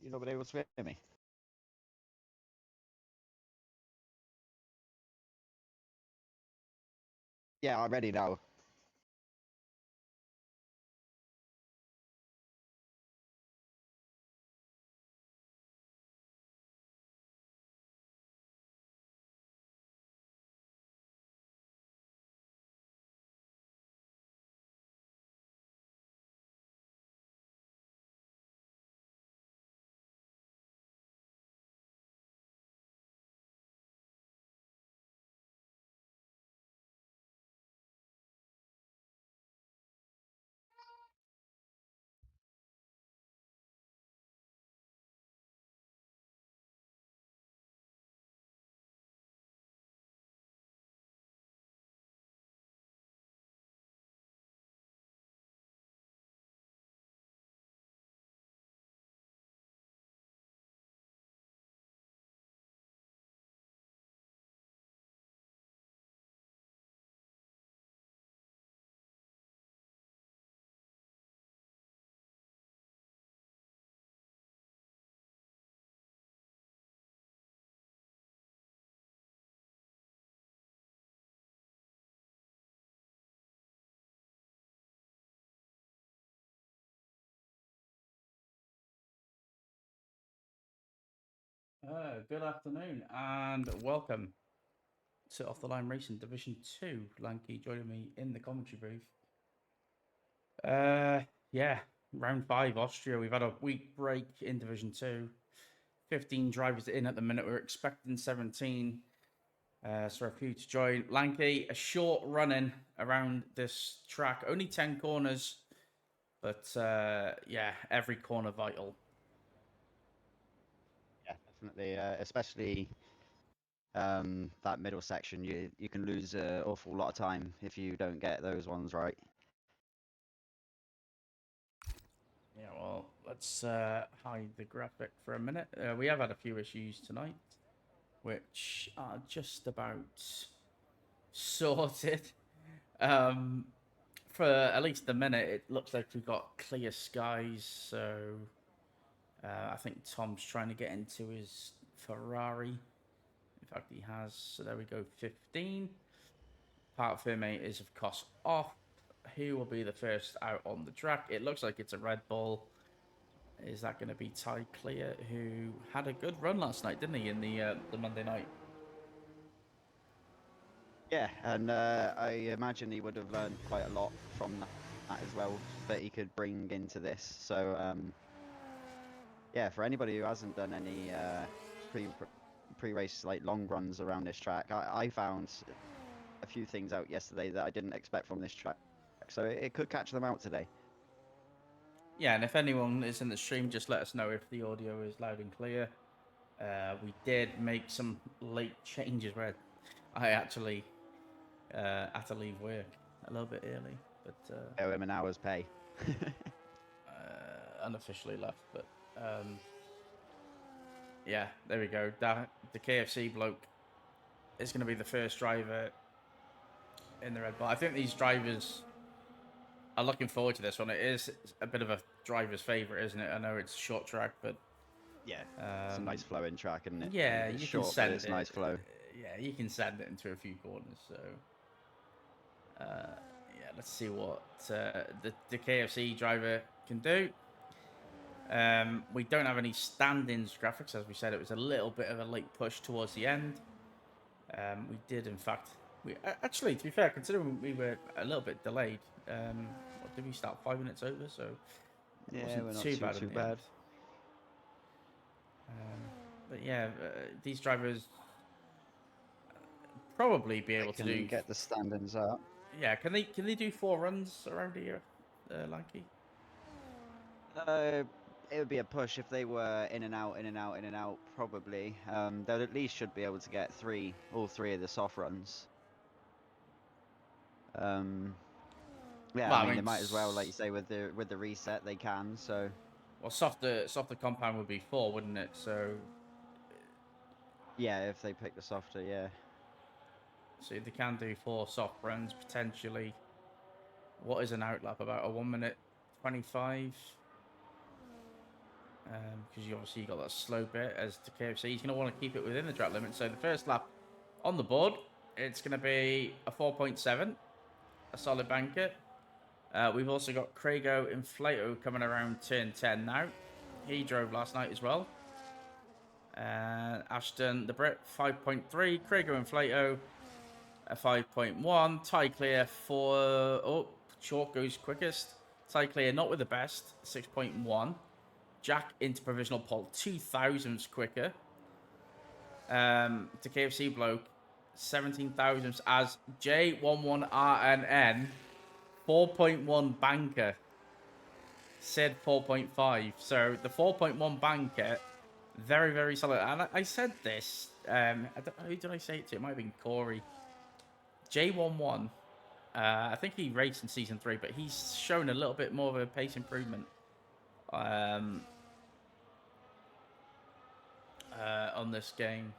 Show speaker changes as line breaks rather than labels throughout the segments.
you not been able to hear me? Yeah, I'm ready now.
Good afternoon and welcome to Off the Line Racing Division 2. Lanky joining me in the commentary booth. Yeah, round 5, Austria. We've had a week break in Division 2. 15 drivers in at the minute. We're expecting 17. So a few to join. Lanky, a short run-in around this track. Only 10 corners, but yeah, every corner vital.
Yeah, definitely. Especially that middle section, you can lose an awful lot of time if you don't get those ones right.
Yeah, well, let's hide the graphic for a minute. We have had a few issues tonight, which are just about sorted. Um, for at least a minute, it looks like we've got clear skies. So I think Tom's trying to get into his Ferrari. In fact, he has. So there we go, 15. Part Firme is, of course, off. Who will be the first out on the track? It looks like it's a Red Bull. Is that going to be Ty Clear, who had a good run last night, didn't he, in the Monday night?
Yeah, and I imagine he would have learned quite a lot from that as well that he could bring into this. So yeah, for anybody who hasn't done any pre pre-race like long runs around this track, I found a few things out yesterday that I didn't expect from this track. So it could catch them out today.
Yeah, and if anyone is in the stream, just let us know if the audio is loud and clear. We did make some late changes where I actually had to leave work a little bit early, but
Owe him an hour's pay.
unofficially left. But yeah, there we go. The KFC bloke is going to be the first driver in the Red Bull. I think these drivers are looking forward to this one. It is a bit of a driver's favourite, isn't it? I know it's a short track, but
Yeah, it's a nice flowing track, isn't it?
yeah,
It's
you can
short, but
send
it's
it.
nice flow.
Yeah, you can send it into a few corners. So yeah, let's see what the KFC driver can do. We don't have any stand-ins graphics, as we said. It was a little bit of a late push towards the end. We did, in fact, we actually, to be fair, considering we were a little bit delayed. What did we start 5 minutes over? So it
Yeah,
wasn't
we're not
too bad in
too
the end.
bad.
But yeah, these drivers probably be
I
able to
can
do.
get the stand-ins up.
Yeah, can they do 4 runs around here, Lanky?
Uh, it would be a push if they were in and out, in and out, in and out. Probably. They at least should be able to get all three of the soft runs. Um, yeah,
Well,
I
I
mean they
mean,
might as well, like you say, with the reset they can. So
well, softer compound would be 4, wouldn't it? So
yeah, if they pick the softer, yeah.
so they can do 4 soft runs potentially. What is an outlap? About a 1 minute 25. because you obviously got that slow bit as to KFC. He's going to want to keep it within the track limit. So the first lap on the board, it's going to be a 4.7, a solid banker. We've also got Craigo Inflato coming around turn 10 now. He drove last night as well. Ashton the Brit 5.3, Craigo Inflato a 5.1, Ty Clear for Chalk goes quickest. Ty Clear not with the best 6.1. Jack into provisional pole 2 thousandths quicker. To KFC bloke 17 thousandths as J11RNN 4.1 banker said 4.5. So the 4.1 banker, very, very solid. And I said this, who did I say it to? It might have been Corey. J11, I think he raced in season 3, but he's shown a little bit more of a pace improvement on this game.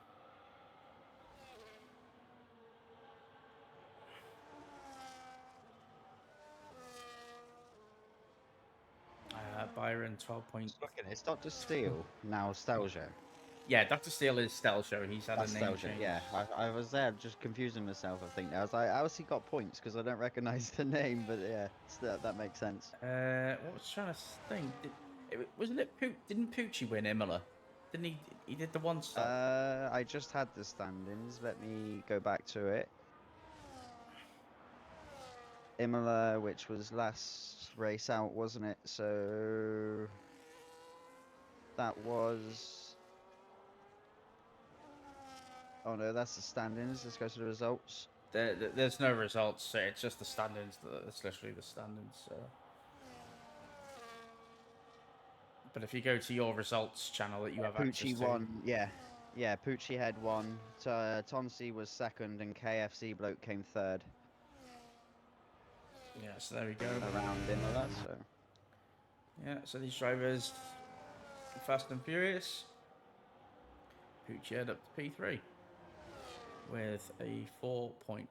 Byron 12 points.
It's Dr. Steele, now Steljo.
Yeah, Dr. Steele is Steljo. He's had
That's
a name
Steljo,
change.
yeah. I was there just confusing myself, I think. I was like, how has he got points? Because I don't recognise the name, but yeah, that makes sense.
What was I trying to think? Didn't Pucci win Imola? Didn't he? He did the one stop.
I just had the standings. Let me go back to it. Imola, which was last race out, wasn't it? So that was. Oh no, that's the standings. Let's go to the results.
There's no results. So it's just the standings. It's literally the standings. So. But if you go to your results channel that you have access to.
Pucci won, yeah. Yeah, Pucci had won. Tonsi was second, and KFC bloke came third.
Yeah, so there we go.
Around Imola, so.
Yeah, so these drivers, Fast and Furious. Pucci head up to P3 with a 4.5.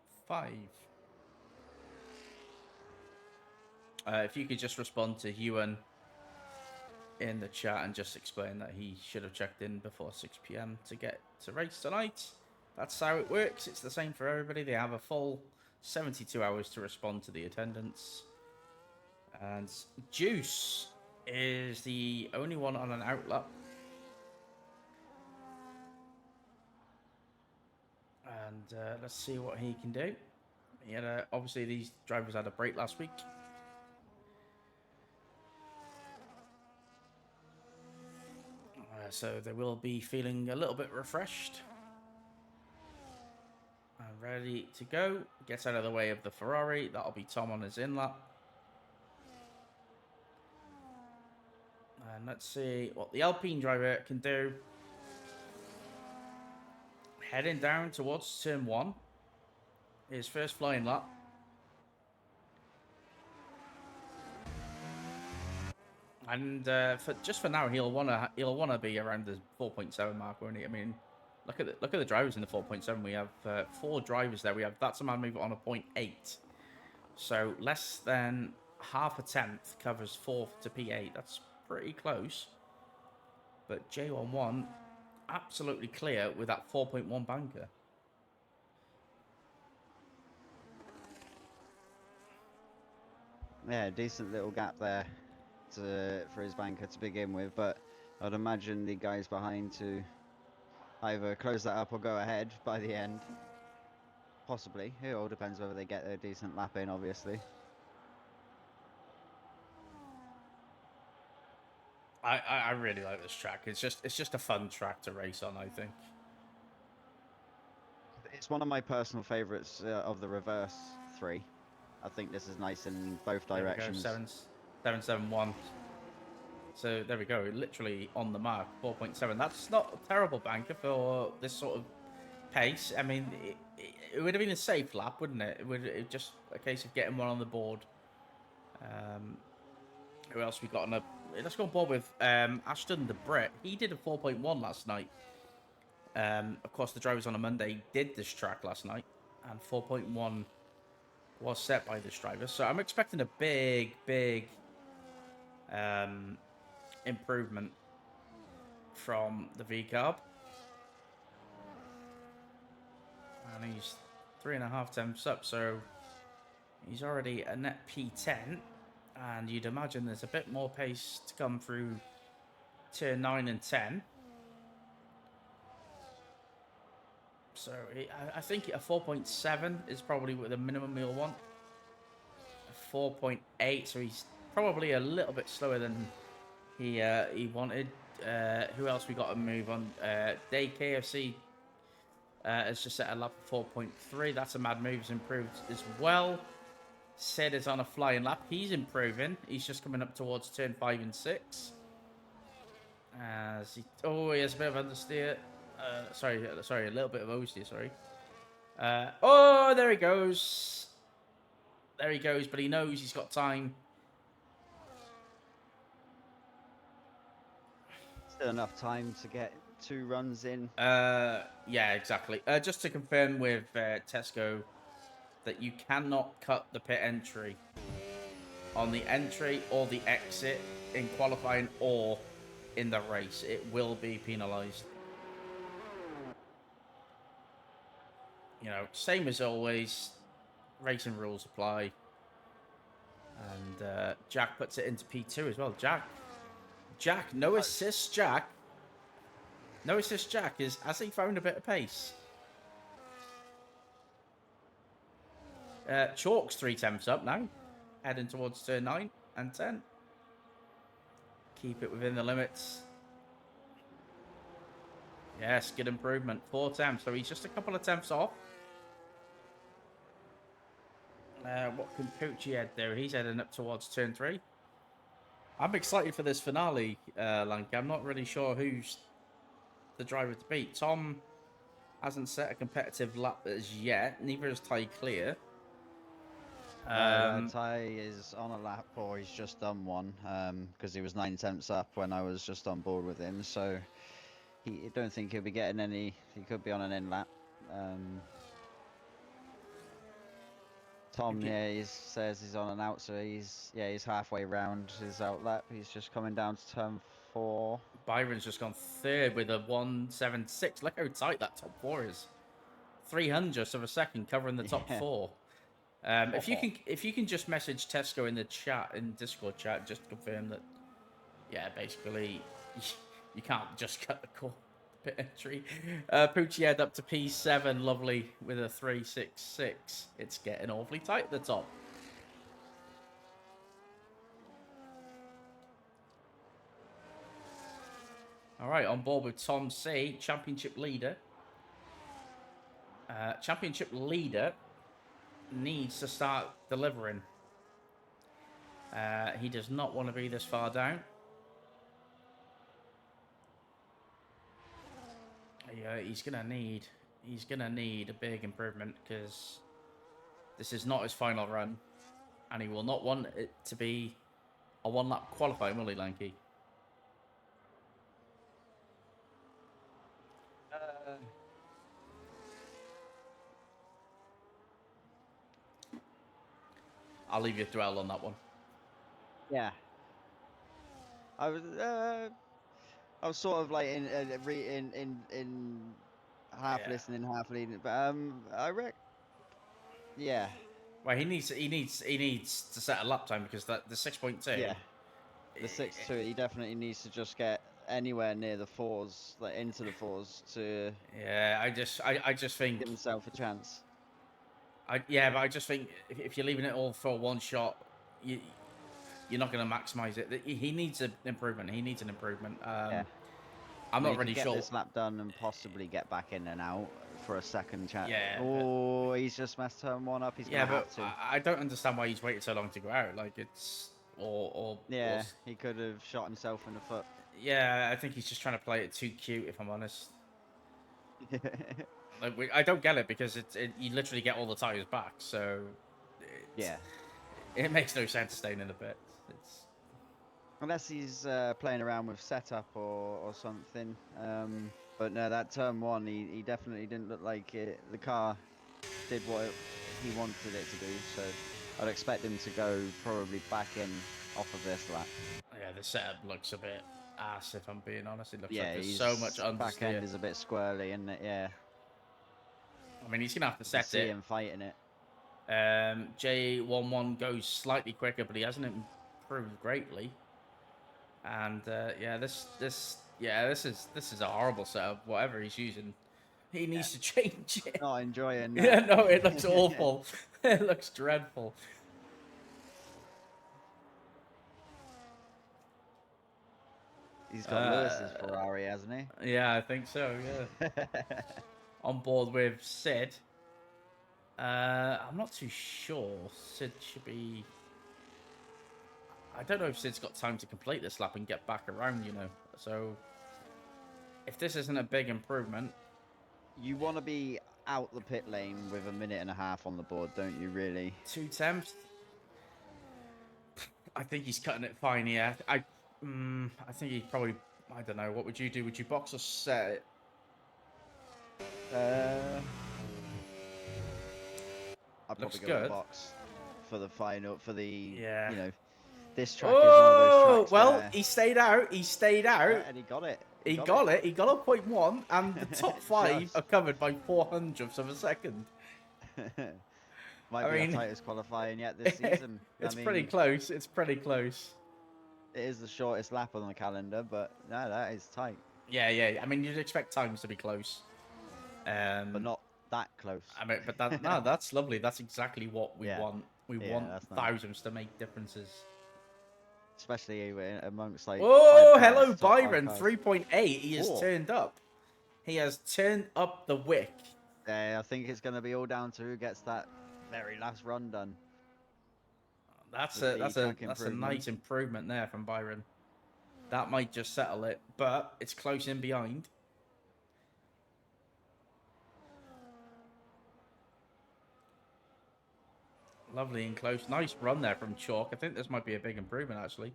If you could just respond to Ewan in the chat and just explain that he should have checked in before 6 p.m. to get to race tonight. That's how it works. It's the same for everybody. They have a full 72 hours to respond to the attendance. And Juice is the only one on an outlap. And let's see what he can do. He had obviously these drivers had a break last week. So they will be feeling a little bit refreshed. And ready to go. Gets out of the way of the Ferrari. That'll be Tom on his in-lap. And let's see what the Alpine driver can do. Heading down towards turn 1. His first flying lap. And for now, he'll wanna be around the 4.7 mark, won't he? I mean, look at the drivers in the 4.7. We have 4 drivers there. We have that's a man move on a 0.8, so less than half a tenth covers 4th to P8. That's pretty close. But J11 absolutely clear with that 4.1 banker.
Yeah, decent little gap there for his banker to begin with, but I'd imagine the guys behind to either close that up or go ahead by the end. Possibly. It all depends whether they get a decent lap in, obviously.
I really like this track. It's just a fun track to race on, I think.
It's one of my personal favourites of the reverse 3. I think this is nice in both directions.
771. So there we go, literally on the mark, 4.7. That's not a terrible banker for this sort of pace. I mean, it would have been a safe lap, wouldn't it? It just a case of getting one on the board. Who else we got on a? Let's go on board with Ashton the Brit. He did a 4.1 last night. Of course, the drivers on a Monday did this track last night, and 4.1 was set by this driver. So I'm expecting a big improvement from the V-carb. And he's 3.5 temps up, so he's already a net P10. And you'd imagine there's a bit more pace to come through turn 9 and 10. So I think a 4.7 is probably the minimum you'll want. A 4.8, so he's probably a little bit slower than he wanted. Who else we got to move on? Day KFC has just set a lap for 4.3. That's a mad move. He's improved as well. Sid is on a flying lap. He's improving. He's just coming up towards turn 5 and 6. He has a bit of understeer. Sorry, a little bit of oversteer, sorry. There he goes. There he goes, but he knows he's got time.
Still enough time to get 2 runs in.
Yeah, exactly. Just to confirm with Tesco that you cannot cut the pit entry on the entry or the exit in qualifying or in the race. It will be penalised. You know, same as always, racing rules apply. And Jack puts it into P2 as well. Jack, no assist, Jack. No assist, Jack. Has he found a bit of pace? Chalk's 3 temps up now, heading towards turn 9 and 10. Keep it within the limits. Yes, good improvement. 4 temps, so he's just a couple of temps off. What can Poochie head there? He's heading up towards turn 3. I'm excited for this finale, Lanky. I'm not really sure who's the driver to beat. Tom hasn't set a competitive lap as yet. Neither has Ty Clear.
Ty is on a lap, or he's just done one, because he was 9 temps up when I was just on board with him. So I don't think he'll be getting any. He could be on an in lap. Tom, he says he's on an out, so he's halfway round his out lap. He's just coming down to turn 4.
Byron's just gone 3rd with a 1.76. Look how tight that top 4 is. 300ths of a second covering the top 4. If you can just message Tesco in the chat, in Discord chat, just to confirm that, yeah, basically you can't just cut the call pit entry. Poochie head up to P7, lovely, with a 3.66. It's getting awfully tight at the top. All right, on board with Tom C, championship leader. Championship leader needs to start delivering. He does not want to be this far down. Yeah, he's gonna need a big improvement, because this is not his final run, and he will not want it to be a 1-lap qualifying, will he, Lanky? I'll leave you to dwell on that one.
Yeah. I was sort of like in half listening, half leading, but yeah.
Well, he needs to set a lap time, because the 6.2.
Yeah. The 6.2. He definitely needs to just get anywhere near the 4s, like into the 4s, to.
Yeah, I just think
give himself a chance.
But I just think if you're leaving it all for one shot, you're not going to maximize it. He needs an improvement.
Yeah.
I'm not really
get
sure.
This lap done and possibly get back in and out for a second chance.
Yeah.
Oh, he's just messed turn 1 up. He's gonna have to.
I don't understand why he's waited so long to go out. Like, it's
he could have shot himself in the foot.
Yeah, I think he's just trying to play it too cute, if I'm honest. Like, I don't get it, because you literally get all the tires back, so it makes no sense staying in the pit.
Unless he's playing around with setup or something. But no, that turn 1, he definitely didn't look like it. The car did what he wanted it to do, so I'd expect him to go probably back in off of this lap.
Yeah, the setup looks a bit ass, if I'm being honest. It looks like
Yeah,
there's so much
his back
understeer.
end is a bit squirrely, isn't it? Yeah.
I mean, he's going to have to
You can
set
see
it.
him fighting it.
J11 goes slightly quicker, but he hasn't improved greatly. And yeah, this is a horrible setup. Whatever he's using, he needs to change it.
Not enjoying
Yeah,
that.
no, it looks awful. It looks dreadful.
He's got Lewis's Ferrari, hasn't he?
Yeah, I think so. Yeah, on board with Sid. I'm not too sure. Sid should be. I don't know if Sid's got time to complete this lap and get back around. So if this isn't a big improvement,
You want to be out the pit lane with a minute and a half on the board, don't you? Really?
2 temps. I think he's cutting it fine. Yeah, I think he probably. I don't know. What would you do? Would you box or set it?
I'd
Looks
probably go
good.
with the box for the final. For the
Yeah.
this track is one of those tracks.
Well,
where,
he stayed out. He stayed out.
and he got it.
He got it. He got a 0.1, and the top 5
Just.
are covered by 400ths of a second.
Might be the tightest qualifying yet this season.
It's pretty close. It's pretty close.
It is the shortest lap on the calendar, but no, that is tight.
Yeah. I mean, you'd expect times to be close,
But not that close.
I mean, but that's lovely. That's exactly what we want. We want
that's nice.
thousands to make differences.
Especially amongst like.
Oh,
5 cars,
hello,
top 5
Byron.
cars.
3.8. He has turned up. He has turned up the wick.
Yeah, I think it's going to be all down to who gets that very last run done.
That's a nice improvement there from Byron. That might just settle it, but it's close in behind. Lovely and close. Nice run there from Chalk. I think this might be a big improvement, actually.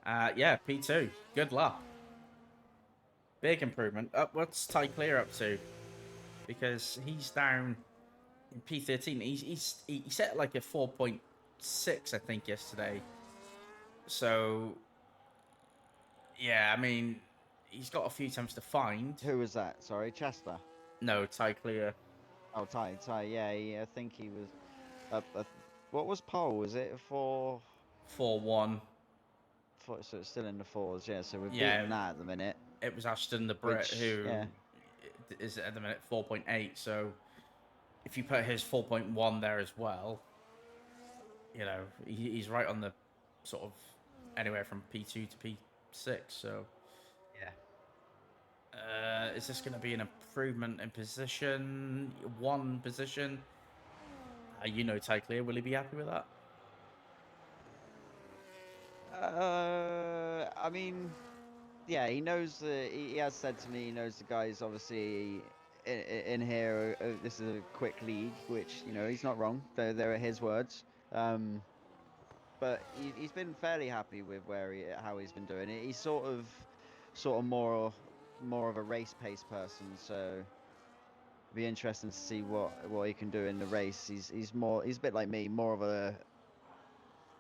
Yeah, P2. Good luck. Big improvement. What's Ty Clear up to? Because he's down in P13. He set like a 4.6, I think, yesterday. So, yeah, I mean, he's got a few times to find.
Who was that? Sorry, Chester?
No, Ty Clear.
Oh, Ty. Yeah, I think he was. What was pole? Was it 4?
4-1.
So it's still in the 4s, yeah. So we're
Yeah.
beating that at the minute.
It was Ashton the Brit who
yeah.
is at the minute 4.8. So if you put his 4.1 there as well, he's right on the sort of anywhere from P2 to P6. So
yeah.
Is this going to be an improvement in position? One position? Ty Clear, will he be happy with that?
I mean, yeah, he knows. He has said to me, he knows the guys obviously in here. This is a quick league, which he's not wrong. There are his words. But he's been fairly happy with how he's been doing it. He's sort of more of a race pace person, so it'll be interesting to see what he can do in the race. He's a bit like me, more of a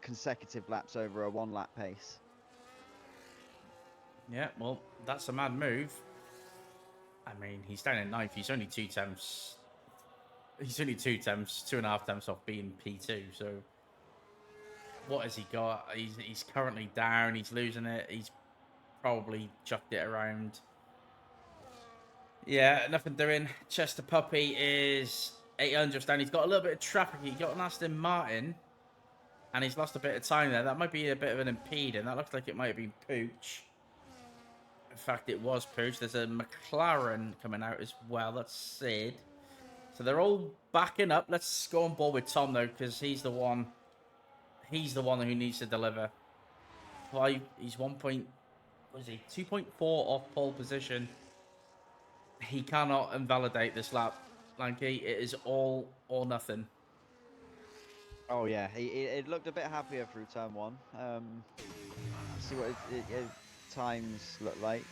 consecutive laps over a 1 lap pace.
Yeah, well, that's a mad move. I mean, he's down in 9th. He's only 2 temps. He's only 2 temps, 2.5 temps off being P2. So, what has he got? He's currently down. He's losing it. He's probably chucked it around. Yeah, nothing doing. Chester Puppy is 800 down. He's got a little bit of traffic. He got an Aston Martin, and he's lost a bit of time there. That might be a bit of an impede, and that looks like it might have been Pooch. In fact, it was Pooch. There's a McLaren coming out as well. That's Sid. So they're all backing up. Let's go on board with Tom, though, because he's the one who needs to deliver. He's 2.4 off pole position. He cannot invalidate this lap. Lanky, it is all or nothing.
Oh yeah, it looked a bit happier through turn 1. See what times look like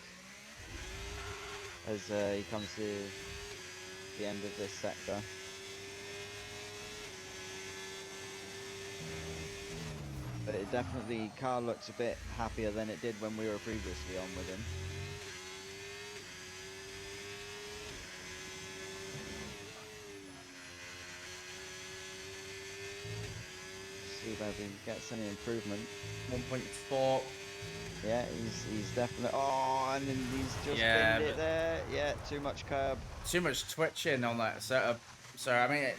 as he comes to the end of this sector. But it definitely, car looks a bit happier than it did when we were previously on with him. See whether he gets any improvement.
1.4.
Yeah, he's definitely. Oh, and then he's just
Yeah,
binned it there. Yeah, too much curb.
too much twitching on that setup. So I mean,
Yeah,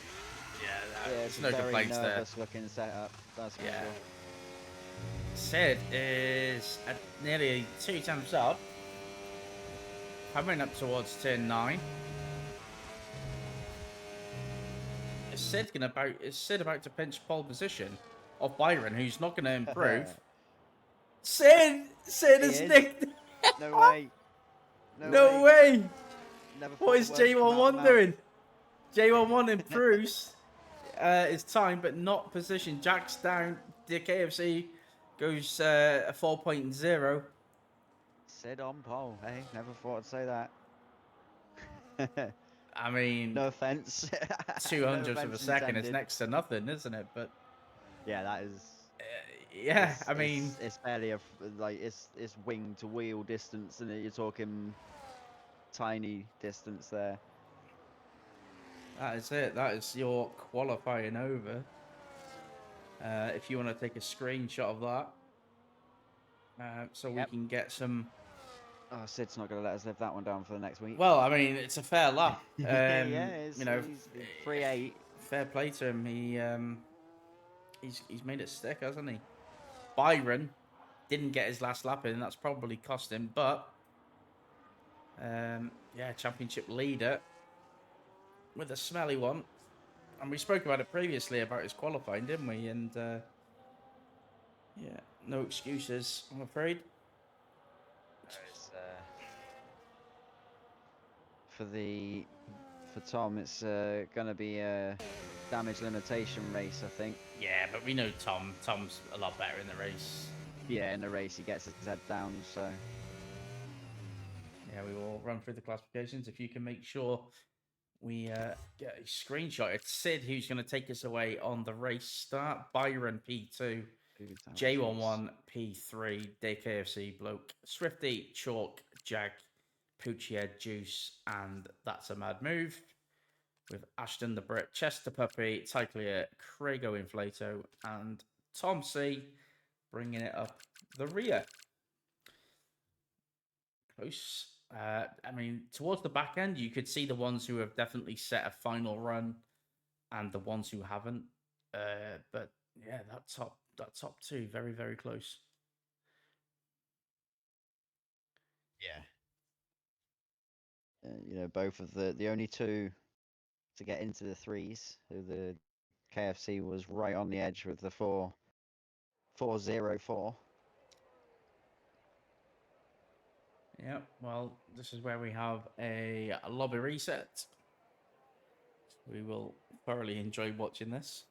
it's
there's
a
no
very
complaints there.
nervous looking setup. That's for
Yeah.
sure.
Sid is at nearly 2 times up, coming up towards turn 9. Is Sid about to pinch pole position off Byron, who's not going to improve? Sid has
He is.
nicked.
No way.
No way.
Never
What
thought
is
the words come out of
J11
the mouth.
doing? J11 improves his time, but not position. Jack's down. The KFC goes a 4.0.
Sid on pole. Hey, never thought I'd say that.
I mean,
No offense.
200ths of a second is next to nothing, isn't it? But
yeah, that is.
yeah, I mean,
it's barely it's wing to wheel distance, and you're talking tiny distance there.
that is it. That is your qualifying over. If you want to take a screenshot of that, so we can get some.
Oh, Sid's not going to let us live that one down for the next week.
Well, I mean, it's a fair lap.
Yeah, he's 3.8.
Fair play to him. He's made it stick, hasn't he? Byron didn't get his last lap in. That's probably cost him, but yeah, championship leader with a smelly one. And we spoke about it previously about his qualifying, didn't we? And yeah, no excuses, I'm afraid.
For Tom, it's going to be a damage limitation race, I think.
Yeah, but we know Tom's a lot better in the race.
Yeah, in the race he gets his head down, so.
Yeah, we will run through the classifications. If you can make sure we get a screenshot. It's Sid who's going to take us away on the race start. Byron P2, J11 P3, DKFC Bloke, Swifty, Chalk, Jag, Poochiehead, Juice, and That's a Mad Move. With Ashton the Brit, Chester Puppy, Tyclear, Craigo Inflato, and Tom C bringing it up the rear. Close. I mean, towards the back end, you could see the ones who have definitely set a final run, and the ones who haven't. But yeah, that top two, very very close.
Yeah. Both of the only two to get into the threes. The KFC was right on the edge with the 4.04.
Yeah, well, this is where we have a lobby reset. We will thoroughly enjoy watching this.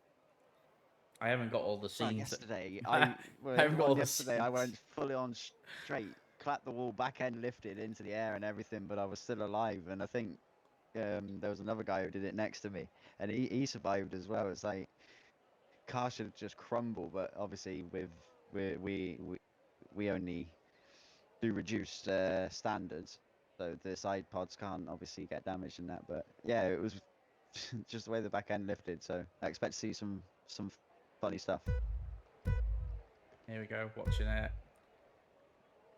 I haven't got all the scenes.
Yesterday, I went fully on straight, clapped the wall, back end lifted into the air and everything, but I was still alive. And I think there was another guy who did it next to me, and he survived as well. It's like car should have just crumbled, but obviously we only do reduced standards, so the side pods can't obviously get damaged in that. But yeah, it was just the way the back end lifted. So I expect to see some funny stuff.
Here we go, watching it.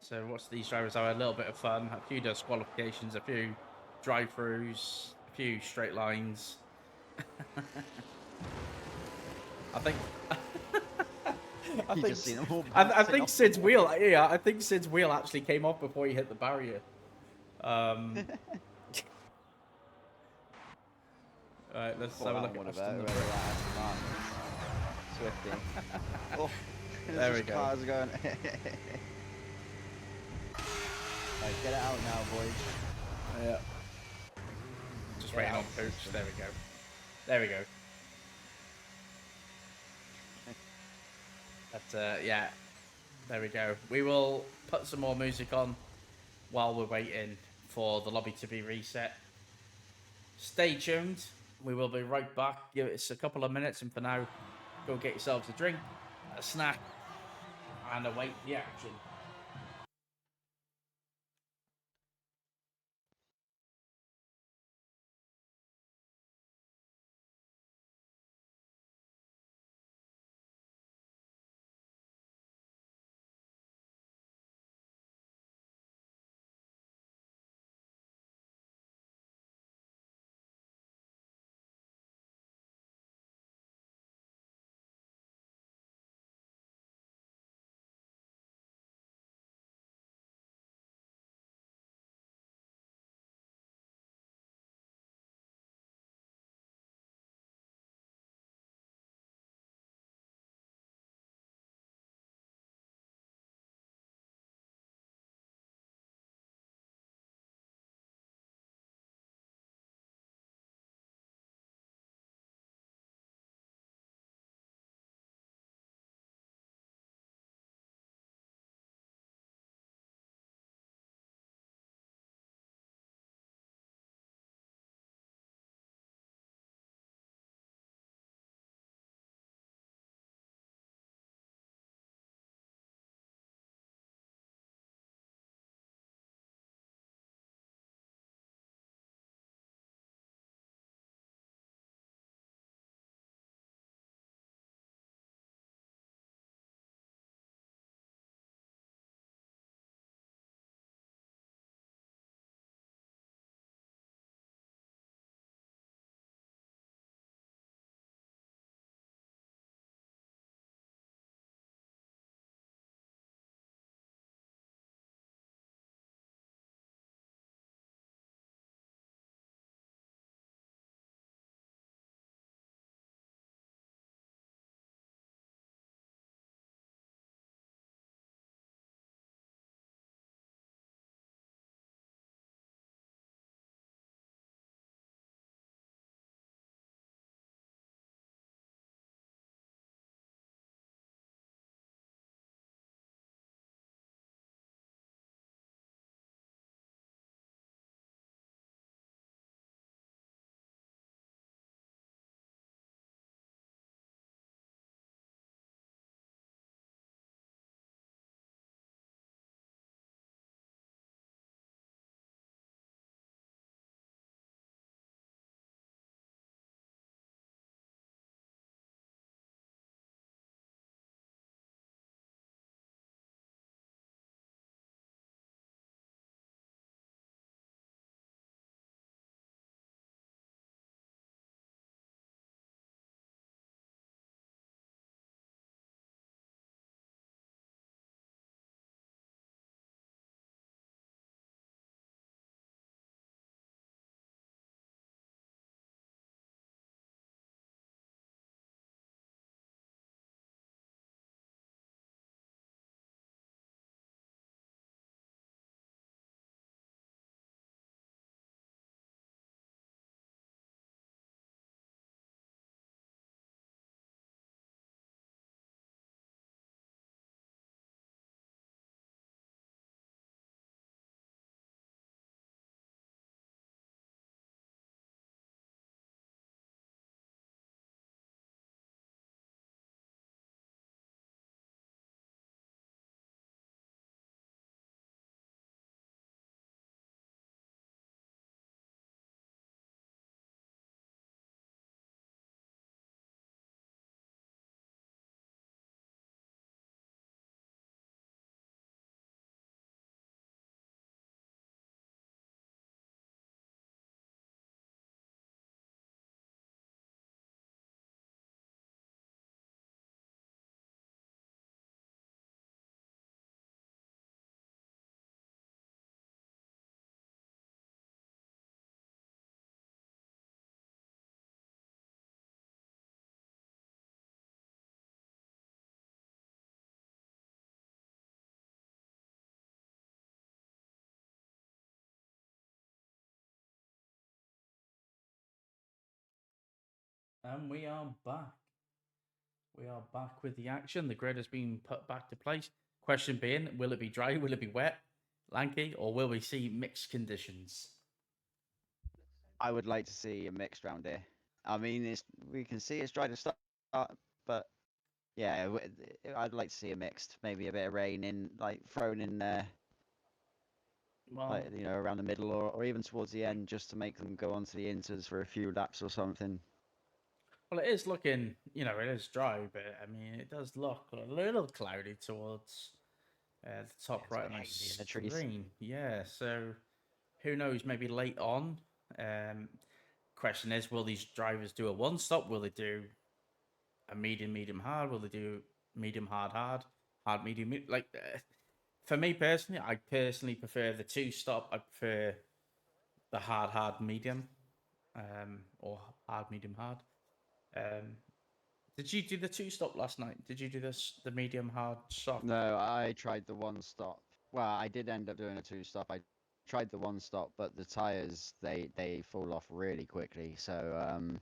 So watch these drivers have a little bit of fun. A few disqualifications, a few drive-throughs, a few straight lines. I think. I think Sid's wheel. Yeah, I think Sid's wheel actually came off before he hit the barrier. Alright, let's have a look at Aston.
Swifty. Oh,
there we go.
Cars going. Right, get it out now, boys.
Yeah. Just waiting on Pooch. There we go. There we go. But yeah, there we go. We will put some more music on while we're waiting for the lobby to be reset. Stay tuned. We will be right back. Give us a couple of minutes, and for now, go get yourselves a drink, a snack, and await the action. And we are back. We are back with the action. The grid has been put back to place. Question being, will it be dry? Will it be wet, lanky, or will we see mixed conditions?
I would like to see a mixed round here. I mean, we can see it's dry to start, but yeah, I'd like to see a mixed, maybe a bit of rain in, like thrown in there,
Well,
like around the middle or even towards the end, just to make them go onto the inters for a few laps or something.
well, it is looking, it is dry, but I mean, it does look a little cloudy towards the
Yeah,
top
it's a
right
bit
on the
hazy in the trees.
screen. Yeah, so who knows? Maybe late on. Question is, will these drivers do a one stop? Will they do a medium, medium, hard? Will they do medium, hard, hard, hard, medium? Like for me personally, I personally prefer the two stop. I prefer the hard, hard, medium, or hard, medium, hard. Um, did you do the two stop last night? Did you do the medium, hard, soft?
No, I tried the one stop. Well, I did end up doing a two stop. I tried the one stop, but the tires they fall off really quickly. So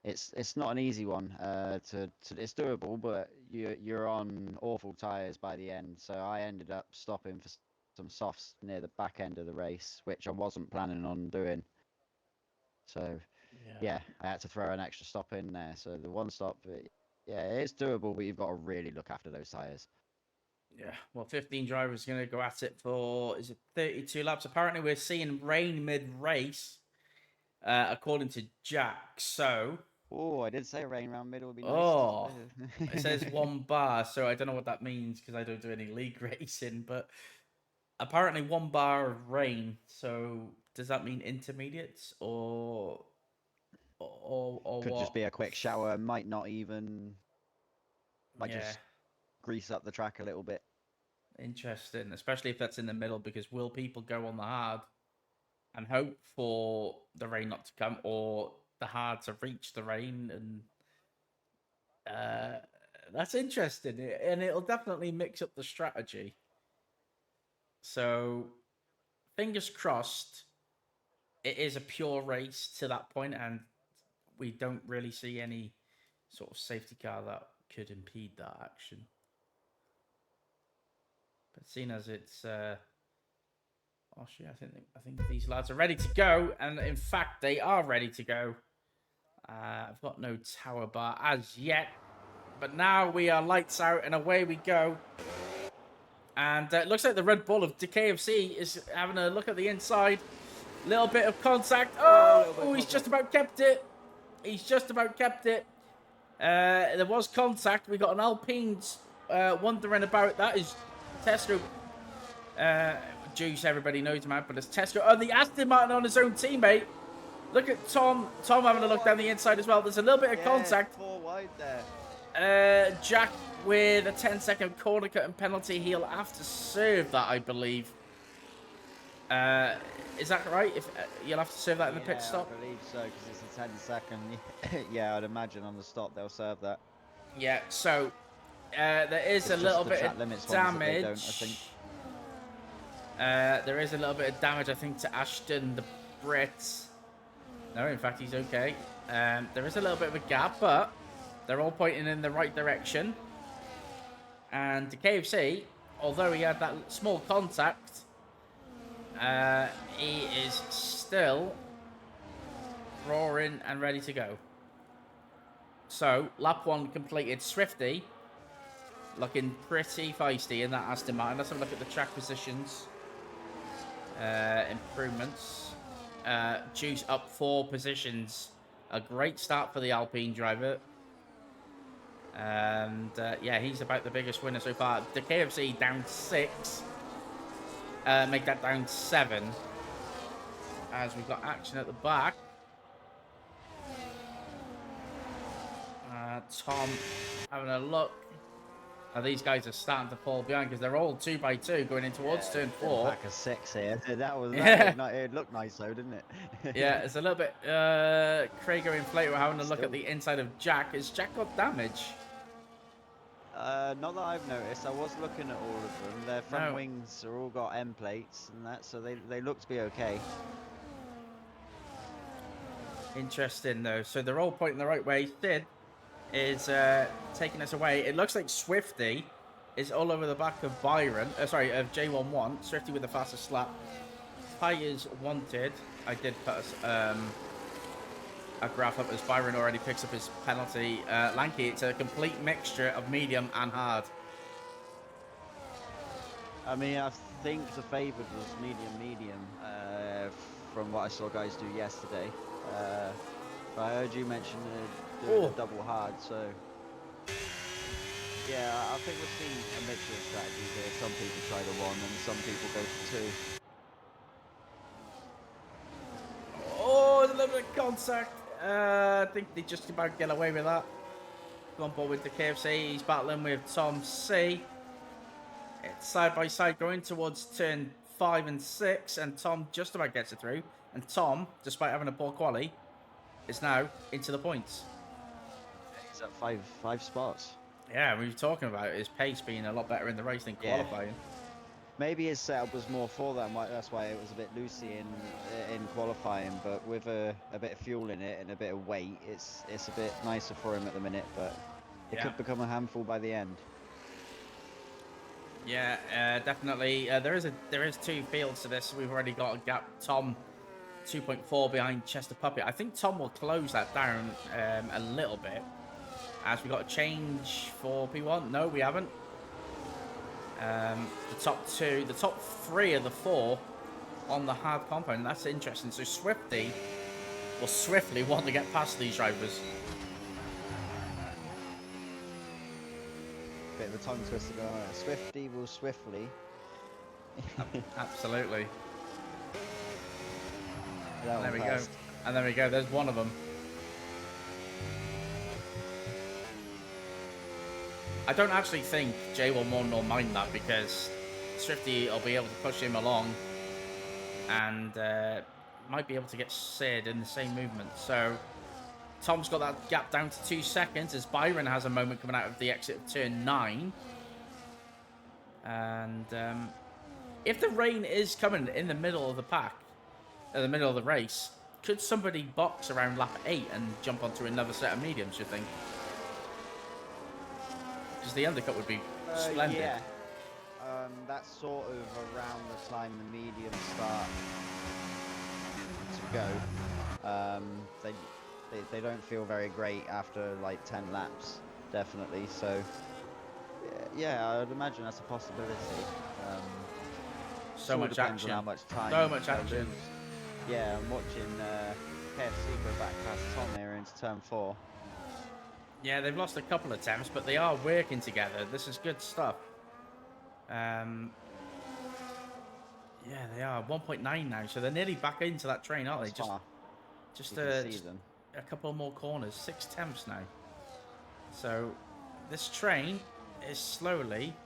it's not an easy one. It's doable, but you're on awful tires by the end. So I ended up stopping for some softs near the back end of the race, which I wasn't planning on doing. So
Yeah.
yeah, I had to throw an extra stop in there. So the one stop, yeah, it's doable, but you've got to really look after those tires.
Yeah, well, 15 drivers going to go at it for, is it 32 laps? Apparently, we're seeing rain mid race, according to Jack. So,
Oh, I did say a rain round middle would be nice.
oh, it says 1 bar. So, I don't know what that means because I don't do any league racing, but apparently 1 bar of rain. So, does that mean intermediates or
Could just
what?
be a quick shower. Might
Yeah,
just grease up the track a little bit.
interesting, especially if that's in the middle because will people go on the hard and hope for the rain not to come or the hard to reach the rain? And that's interesting, and it'll definitely mix up the strategy. So fingers crossed it is a pure race to that point and we don't really see any sort of safety car that could impede that action. But seeing as it's oh shit, I think these lads are ready to go, and in fact they are ready to go. I've got no tower bar as yet, but now we are lights out and away we go. And it looks like the Red Bull of KFC is having a look at the inside. Little bit of contact. Oh, he's just about kept it. He's just about kept it. There was contact. We got an Alpine wondering about that. Is Tesco. Juice, everybody knows him out, but it's Tesco. Oh, the Aston Martin on his own teammate. Look at Tom. Tom having a look down the inside as well. There's a little bit of contact.
4 wide there.
Jack with a 10-second corner cut and penalty. He'll have to serve that, I believe. Is that right? If you'll have to serve that in the pit stop?
I believe so, because it's a 10-second. Yeah, I'd imagine on the stop they'll serve that.
Yeah, so there is a little bit of damage.
I think.
There is a little bit of damage, I think, to Ashton, the Brit. No, in fact, he's okay. There is a little bit of a gap, but they're all pointing in the right direction. And the KFC, although he had that small contact, he is still roaring and ready to go. So, lap 1 completed. Swifty looking pretty feisty in that Aston Martin. Let's have a look at the track positions. Improvements. Juice up 4 positions. A great start for the Alpine driver. And yeah, he's about the biggest winner so far. The KFC down 6. Make that down 7. As we've got action at the back. Tom having a look. Now these guys are starting to fall behind because they're all 2 by 2 going in towards turn 4.
Pack of 6 here. It looked nice though, didn't it?
Yeah, it's a little bit. Craigo Inflator having a look at the inside of Jack. Has Jack got damage?
Not that I've noticed. I was looking at all of them. Their front wings are all got M plates and that, so they look to be okay.
Interesting though. So they're all pointing the right way. Sid is taking us away. It looks like Swifty is all over the back of Byron. Sorry, of J11. Swifty with the fastest lap. Tires wanted. I did put a graph up as Byron already picks up his penalty. Lanky, it's a complete mixture of medium and hard.
I mean, I think the favoured was medium, from what I saw guys do yesterday. But I heard you mention doing a double hard, so yeah, I think we're seeing a mixture of strategies here. Some people try the one, and some people go for two.
Oh, a little bit of contact. I think they just about get away with that. Go on board with the KFC. He's battling with Tom C. It's side by side going towards turn 5 and 6, and Tom just about gets it through. And Tom, despite having a poor quali, is now into the points.
He's at five spots.
Yeah, we were talking about his pace being a lot better in the race than qualifying.
Maybe his setup was more for that. That's why it was a bit loosey in qualifying. But with a bit of fuel in it and a bit of weight, it's a bit nicer for him at the minute. But it could become a handful by the end.
Yeah, definitely. There is two fields to this. We've already got a gap. Tom, 2.4 behind Chester Puppet. I think Tom will close that down a little bit. As we got a change for P1. No, we haven't. The top three of the four on the hard compound. That's interesting. So Swifty will swiftly want to get past these drivers.
Bit of a tongue twister going on. Swifty will swiftly.
Absolutely.
And
there we go. And there we go. There's one of them. I don't actually think J11 will mind that because Swifty will be able to push him along and might be able to get Sid in the same movement. So Tom's got that gap down to 2 seconds as Byron has a moment coming out of the exit of turn 9. And if the rain is coming in the middle of the pack, in the middle of the race, could somebody box around lap 8 and jump onto another set of mediums, you think? Because the undercut would be splendid.
Yeah. That's sort of around the time the mediums start to go. They don't feel very great after like 10 laps, definitely. So yeah, I would imagine that's a possibility.
So much action.
On how much time.
So much action.
Yeah, I'm watching KFC go back past Tom here into turn 4.
Yeah, they've lost a couple of attempts, but they are working together. This is good stuff. Yeah, they are 1.9 now, so they're nearly back into that train, aren't they? Just a couple more corners, 6 temps now. So this train is slowly.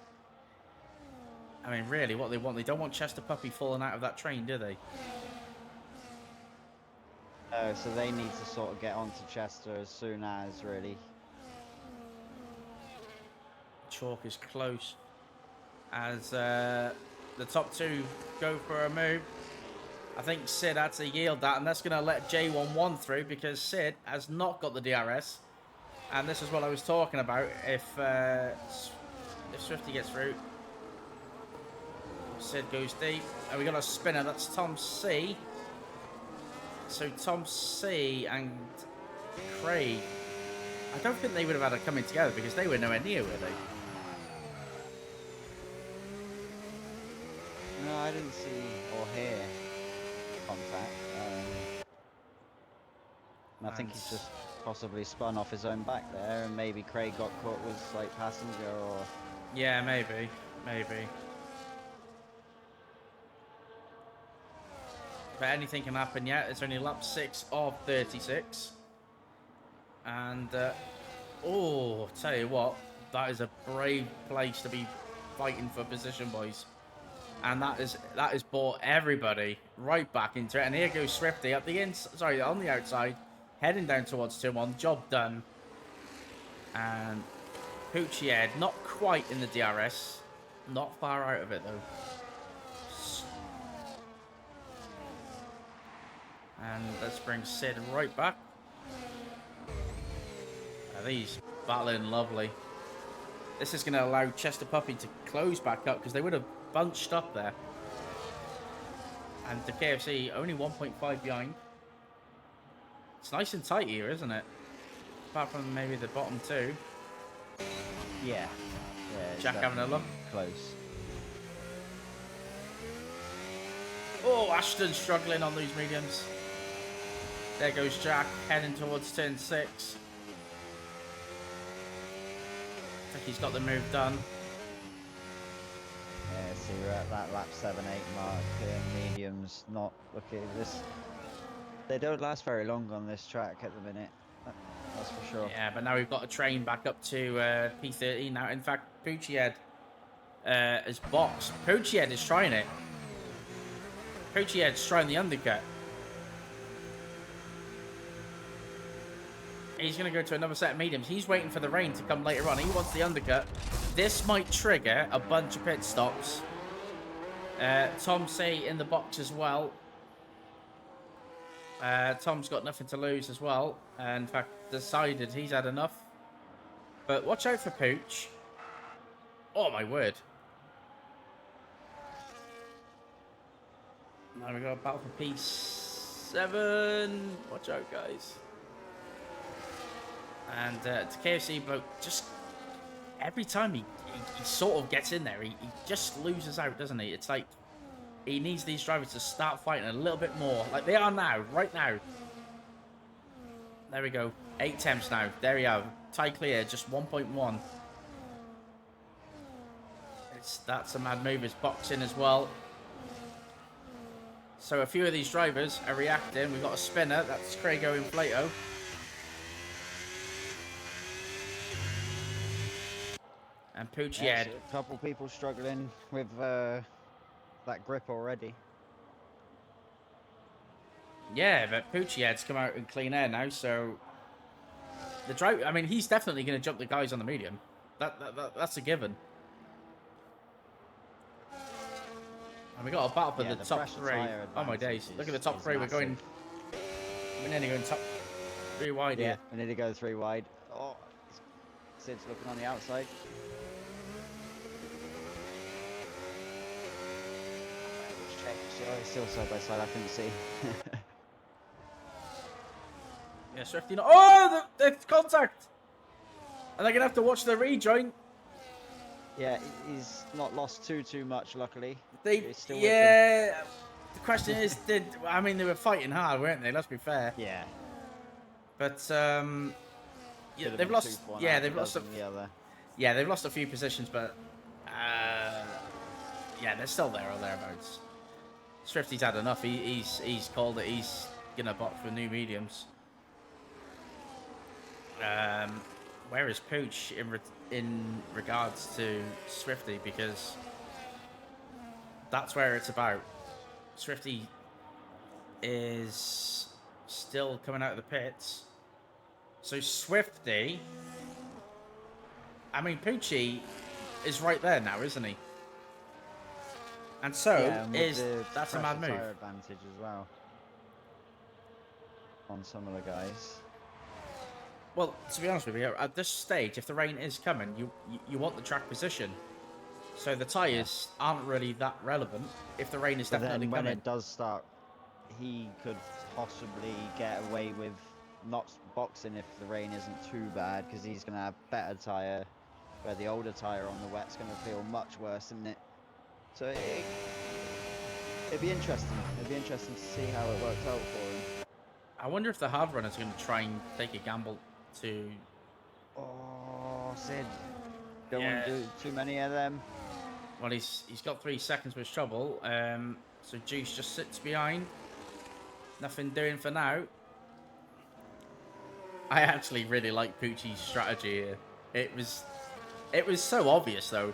I mean, really, what they want? They don't want Chester Puppy falling out of that train, do they?
So they need to sort of get onto Chester as soon as, really.
Chalk is close as the top two go for a move. I think Sid had to yield that, and that's going to let J11 through because Sid has not got the DRS. And this is what I was talking about. If Swifty gets through, Sid goes deep, and we got a spinner. That's Tom C. So Tom C and Craig, I don't think they would have had it coming together because they were nowhere near, were they?
No, I didn't see or hear contact. I think he's just possibly spun off his own back there, and maybe Craig got caught with like passenger or.
Yeah, maybe. But anything can happen yet. It's only lap 6 of 36. And, tell you what, that is a brave place to be fighting for position, boys. And that is brought everybody right back into it. And here goes Swifty at the on the outside, heading down towards turn 1. Job done. And Poochie Ed, not quite in the DRS. Not far out of it, though. And let's bring Sid right back. These battling lovely. This is going to allow Chester Puppy to close back up because they would have bunched up there. And the KFC only 1.5 behind. It's nice and tight here, isn't it? Apart from maybe the bottom two.
Yeah. Yeah. It's
Jack having a look.
close.
Oh, Ashton's struggling on these mediums. There goes Jack, heading towards turn 6. I think he's got the move done.
Yeah, see, we're at that lap 7-8 mark. Mediums not looking this. They don't last very long on this track at the minute. That's for sure.
Yeah, but now we've got a train back up to P13 now. In fact, Poochiehead is boxed. Poochiehead is trying it. Poochiehead's trying the undercut. He's going to go to another set of mediums. He's waiting for the rain to come later on. He wants the undercut. This might trigger a bunch of pit stops. Tom say in the box as well. Tom's got nothing to lose as well. In fact, decided he's had enough. But watch out for Pooch. Oh, my word. Now we got a battle for P7. Watch out, guys. And the KFC bloke just... Every time he sort of gets in there, he just loses out, doesn't he? It's like he needs these drivers to start fighting a little bit more. Like they are now, right now. There we go. 8 temps now. There we go. Tie clear, just 1.1. That's a mad move. It's boxing as well. So a few of these drivers are reacting. We've got a spinner. That's Craigo Inflato. And Poochiehead.
Yeah, a couple people struggling with that grip already.
Yeah, but Poochiehead's come out in clean air now, so the drive. I mean, he's definitely going to jump the guys on the medium. That's a given. And we got a battle for the top 3. Oh my days! Look at the top 3. We're going. We're nearly going top 3 wide here.
Yeah, we need to go 3 wide. Oh, Sid's looking on the outside. Still side by side, I couldn't see.
Yeah, Swifty. Oh, the contact! And they're gonna have to watch the rejoin.
Yeah, he's not lost too much, luckily.
The question is, they were fighting hard, weren't they? Let's be fair.
Yeah.
But yeah, they've lost. Yeah, they've lost. Yeah, they've lost a few positions, but yeah, they're still there or thereabouts. Swifty's had enough. He's called it. He's gonna box for new mediums. Where is Pooch in regards to Swifty? Because that's where it's about. Swifty is still coming out of the pits. So Swifty, I mean, Poochie is right there now, isn't he? And so that's a mad move.
Advantage as well on some of the guys.
Well, to be honest with you, at this stage, if the rain is coming, you want the track position. So the tyres aren't really that relevant if the rain is definitely
when
coming.
It does start, he could possibly get away with not boxing if the rain isn't too bad, because he's going to have better tyre, where the older tyre on the wet's going to feel much worse, isn't it? So it'd be interesting. It'd be interesting to see how it works out for him.
I wonder if the hard runner's going to try and take a gamble to...
Oh, Sid. Don't want to do too many of them.
Well, he's got 3 seconds with trouble. So Juice just sits behind. Nothing doing for now. I actually really like Poochie's strategy here. It was so obvious though.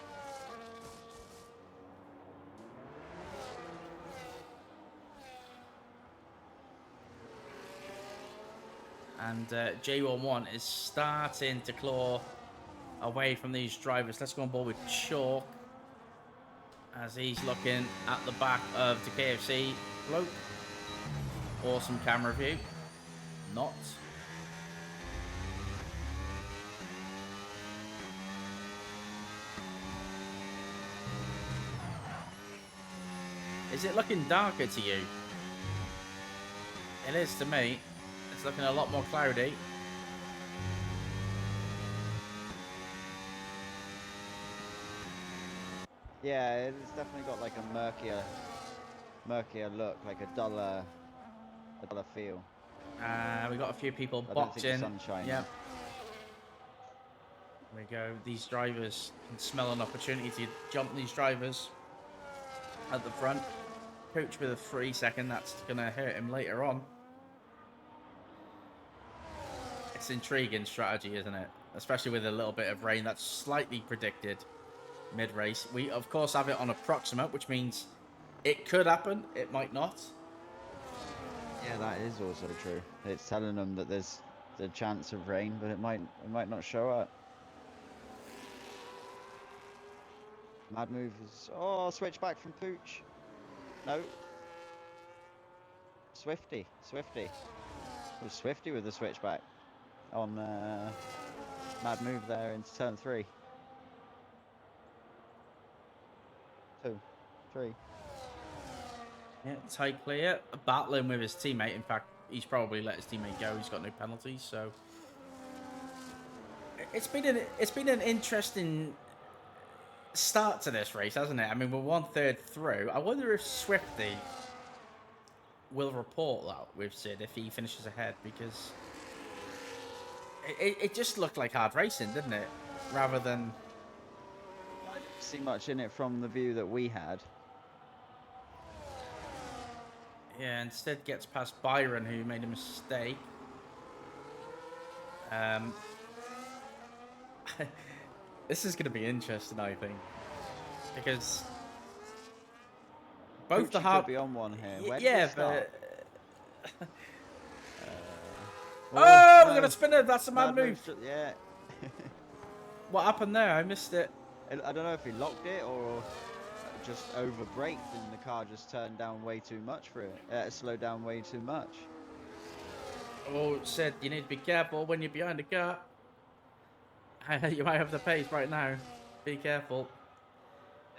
And J11 is starting to claw away from these drivers. Let's go on board with Chalk as he's looking at the back of the KFC bloke. Awesome camera view. Not. Is it looking darker to you? It is to me. It's looking a lot more cloudy.
Yeah, it's definitely got like a murkier look, like a duller feel.
We got a few people
I don't think the
boxing.
sun's shining.
Yep. There we go. These drivers can smell an opportunity to jump these drivers at the front. Coach with a 3 second. That's going to hurt him later on. It's intriguing strategy, isn't it? Especially with a little bit of rain that's slightly predicted mid-race. We, of course, have it on approximate, which means it could happen. It might not.
Yeah, that is also true. It's telling them that there's the chance of rain, but it might not show up. Mad move is switch back from Pooch. No. Swifty. It was Swifty with the switchback on mad move there into turn 3. 2, 3.
Yeah, tight clear. Battling with his teammate. In fact, he's probably let his teammate go. He's got no penalties, so it's been an interesting start to this race, hasn't it? I mean, we're 1/3 through. I wonder if Swifty will report that with Sid if he finishes ahead, because it just looked like hard racing, didn't it? Rather than...
I didn't see much in it from the view that we had.
Yeah, instead gets past Byron, who made a mistake. This is going to be interesting, I think, because both
Poochie
the hard...
could be on one here. Where did
yeah,
it start?
but... oh, we're going to spin it. That's a mad move.
Yeah.
What happened there? I missed it.
I don't know if he locked it or just over braked and the car just turned down way too much for it. Slowed down way too much.
Oh, Sid, you need to be careful when you're behind the car. You might have the pace right now. Be careful.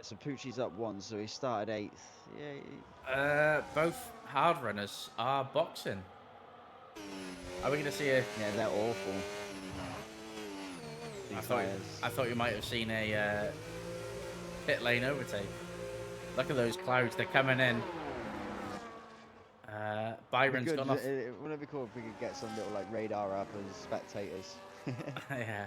So Poochie's up 1, so he started 8th. Yeah.
Both hard runners are boxing. Are we going to see a...
Yeah, they're awful.
I thought you might have seen a pit lane overtake. Look at those clouds. They're coming in. Byron's gone off.
Wouldn't it be cool if we could get some little like radar up as spectators?
Yeah.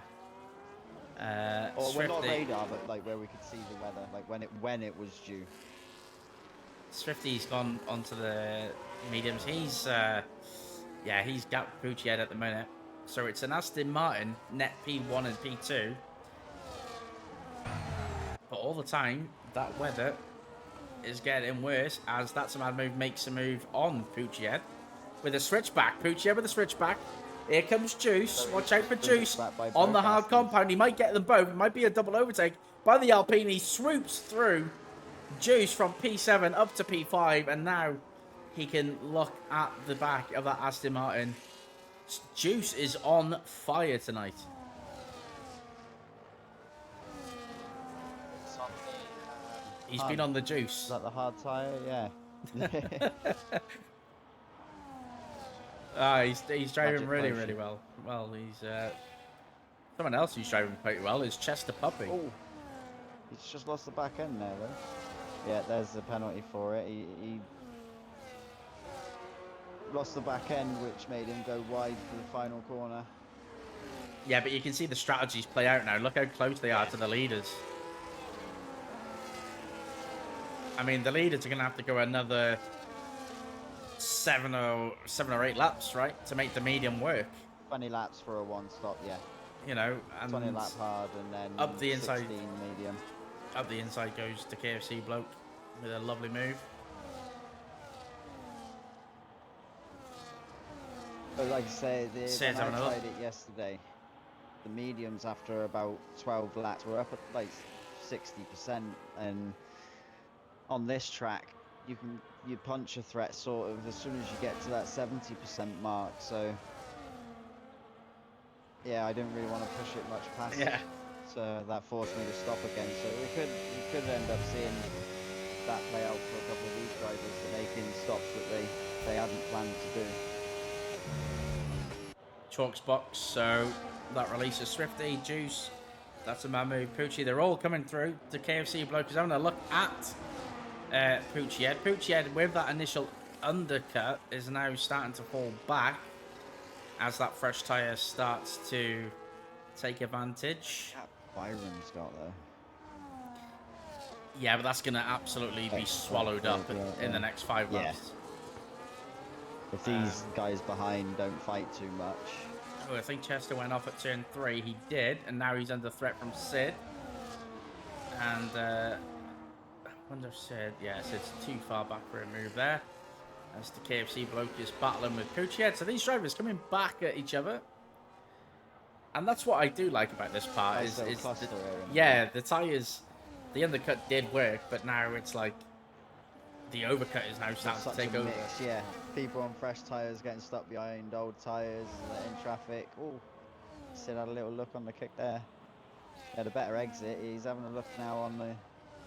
Or well, not radar, but like where we could see the weather, like when it was due.
Swifty's gone onto the mediums. He's he's gapped Pucci head at the minute. So it's an Aston Martin net P1 and P2. But all the time, that weather is getting worse as That's a Mad Move makes a move on Pucci head with a switchback. Pucci head with a switchback. Here comes Juice. Watch out for Juice on the hard compound. He might get them both. It might be a double overtake by the Alpine. He swoops through Juice from P7 up to P5, and now he can look at the back of that Aston Martin. Juice is on fire tonight. He's been on the juice.
Is that the hard tyre? Yeah.
He's driving really well. Well, he's someone else who's driving quite well is Chester Puppy.
Oh, he's just lost the back end there though. Yeah, there's the penalty for it. He lost the back end, which made him go wide for the final corner.
Yeah, but you can see the strategies play out now. Look how close they are to the leaders. I mean, the leaders are going to have to go another 7 or 8 laps, right, to make the medium work.
20 laps for a one-stop, yeah.
You know, and
20 lap hard and then
up the inside,
16 medium.
Up the inside goes the KFC bloke with a lovely move.
But like I say, when I tried it yesterday, the mediums after about 12 laps were up at like 60%, and on this track you punch a threat sort of as soon as you get to that 70% mark. So yeah, I didn't really want to push it much past it, so that forced me to stop again. So we could end up seeing that play out for a couple of these drivers, that making stops that they hadn't planned to do.
Chalk's box, so that releases Swifty, Juice, that's a Mamu, Poochie. They're all coming through. The KFC bloke is having a look at Poochie Head. Poochie Head, with that initial undercut, is now starting to fall back as that fresh tyre starts to take advantage.
Byron's got though.
Yeah, but that's going to absolutely be swallowed up in the next 5 laps.
If these guys behind don't fight too much.
Oh, I think Chester went off at turn 3. He did, and now he's under threat from Sid. And I wonder if Sid, yeah, Sid's too far back for a move there. As the KFC bloke is battling with Poochie Head. So these drivers coming back at each other. And that's what I do like about this part. The tyres, the undercut did work, but now it's like the overcut is now starting to take over.
Yeah, people on fresh tyres getting stuck behind old tyres in traffic. Oh, Sid had a little look on the kick there. He had a better exit. He's having a look now on the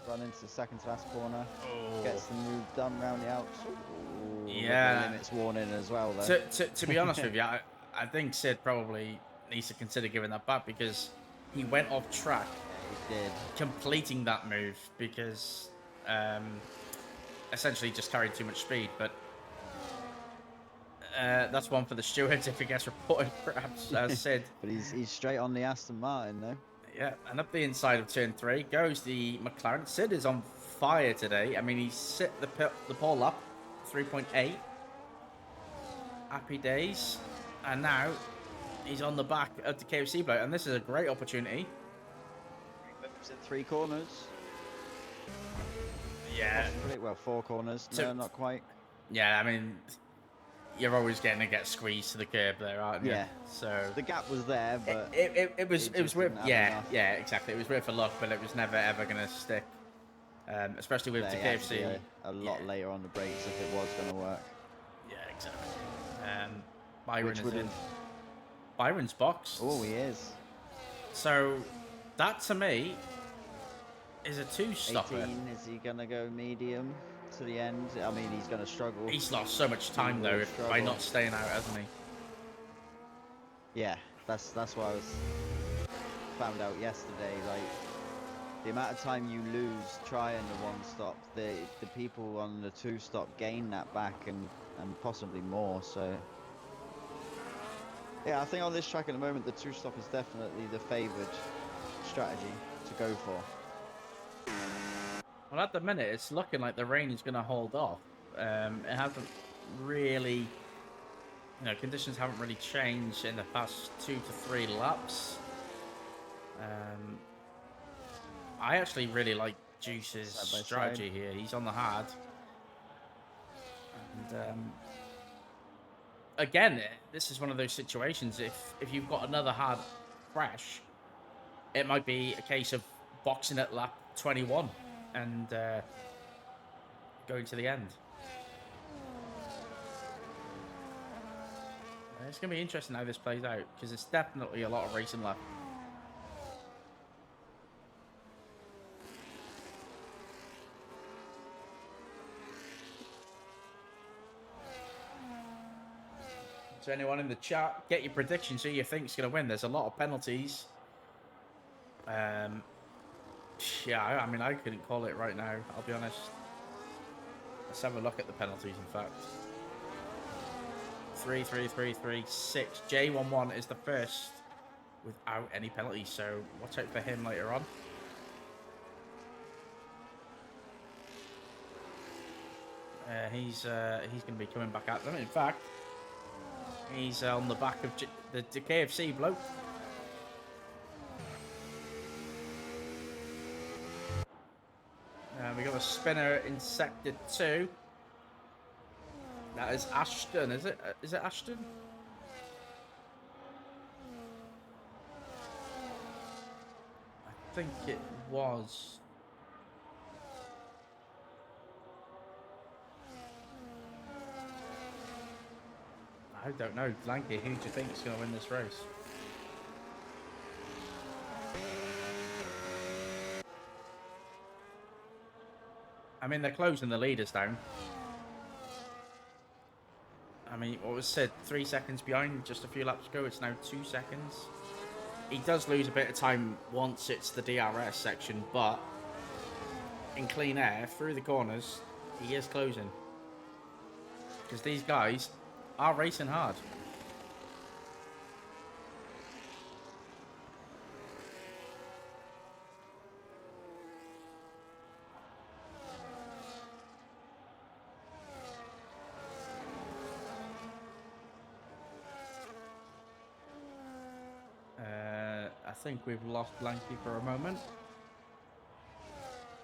run into the second to last corner.
Oh.
Gets the move done round the outs. Ooh,
yeah.
Limits warning as well, though.
To be honest with you, I think Sid probably needs to consider giving that back because he went off track.
He did.
Completing that move because essentially just carried too much speed, but that's one for the stewards if it gets reported, perhaps, as Sid.
But he's straight on the Aston Martin, though.
Yeah, and up the inside of turn 3 goes the McLaren. Sid is on fire today. I mean, he's set the pole up, 3.8. Happy days. And now he's on the back of the KFC bloke, and this is a great opportunity.
Is it 3 corners?
Yeah.
Well, 4 corners. No, not quite.
Yeah, I mean, you're always going to get squeezed to the curb there, aren't you?
Yeah.
So
the gap was there, but
it was worth. Yeah, exactly. It was worth a look, but it was never ever going to stick. Especially with the KFC.
A lot later on the brakes if it was going to work.
Yeah, exactly. Byron is in. Byron's box.
Oh, he is.
So that to me is a 2-stopper.
18, is he going to go medium to the end? I mean, he's going to struggle.
He's lost so much time though by not staying out, hasn't he?
Yeah, that's what I found out yesterday. Like the amount of time you lose trying the 1-stop, the people on the 2-stop gain that back and possibly more. So yeah, I think on this track at the moment, the 2-stop is definitely the favoured strategy to go for.
Well, at the minute, it's looking like the rain is going to hold off. It hasn't really, conditions haven't really changed in the past 2 to 3 laps. I actually really like Juice's strategy here. He's on the hard. And again, this is one of those situations. If you've got another hard crash, it might be a case of boxing at lap 21 and going to the end. It's going to be interesting how this plays out because it's definitely a lot of racing left. So anyone in the chat, get your predictions. Who you think's going to win? There's a lot of penalties. Yeah, I mean, I couldn't call it right now, I'll be honest. Let's have a look at the penalties, in fact. 3, 3, 3, 3, 6. J11 is the first without any penalties, so watch out for him later on. He's going to be coming back at them. In fact, he's on the back of the KFC bloke. We got a spinner in sector 2. That is Ashton, is it? Is it Ashton? I think it was. I don't know. Blanky, who do you think is going to win this race? I mean, they're closing the leaders down. mean, what was said, 3 seconds behind just a few laps ago. It's now 2 seconds. He does lose a bit of time once it's the DRS section, but in clean air, through the corners, he is closing. Because these guys are racing hard. I think we've lost Blanky for a moment.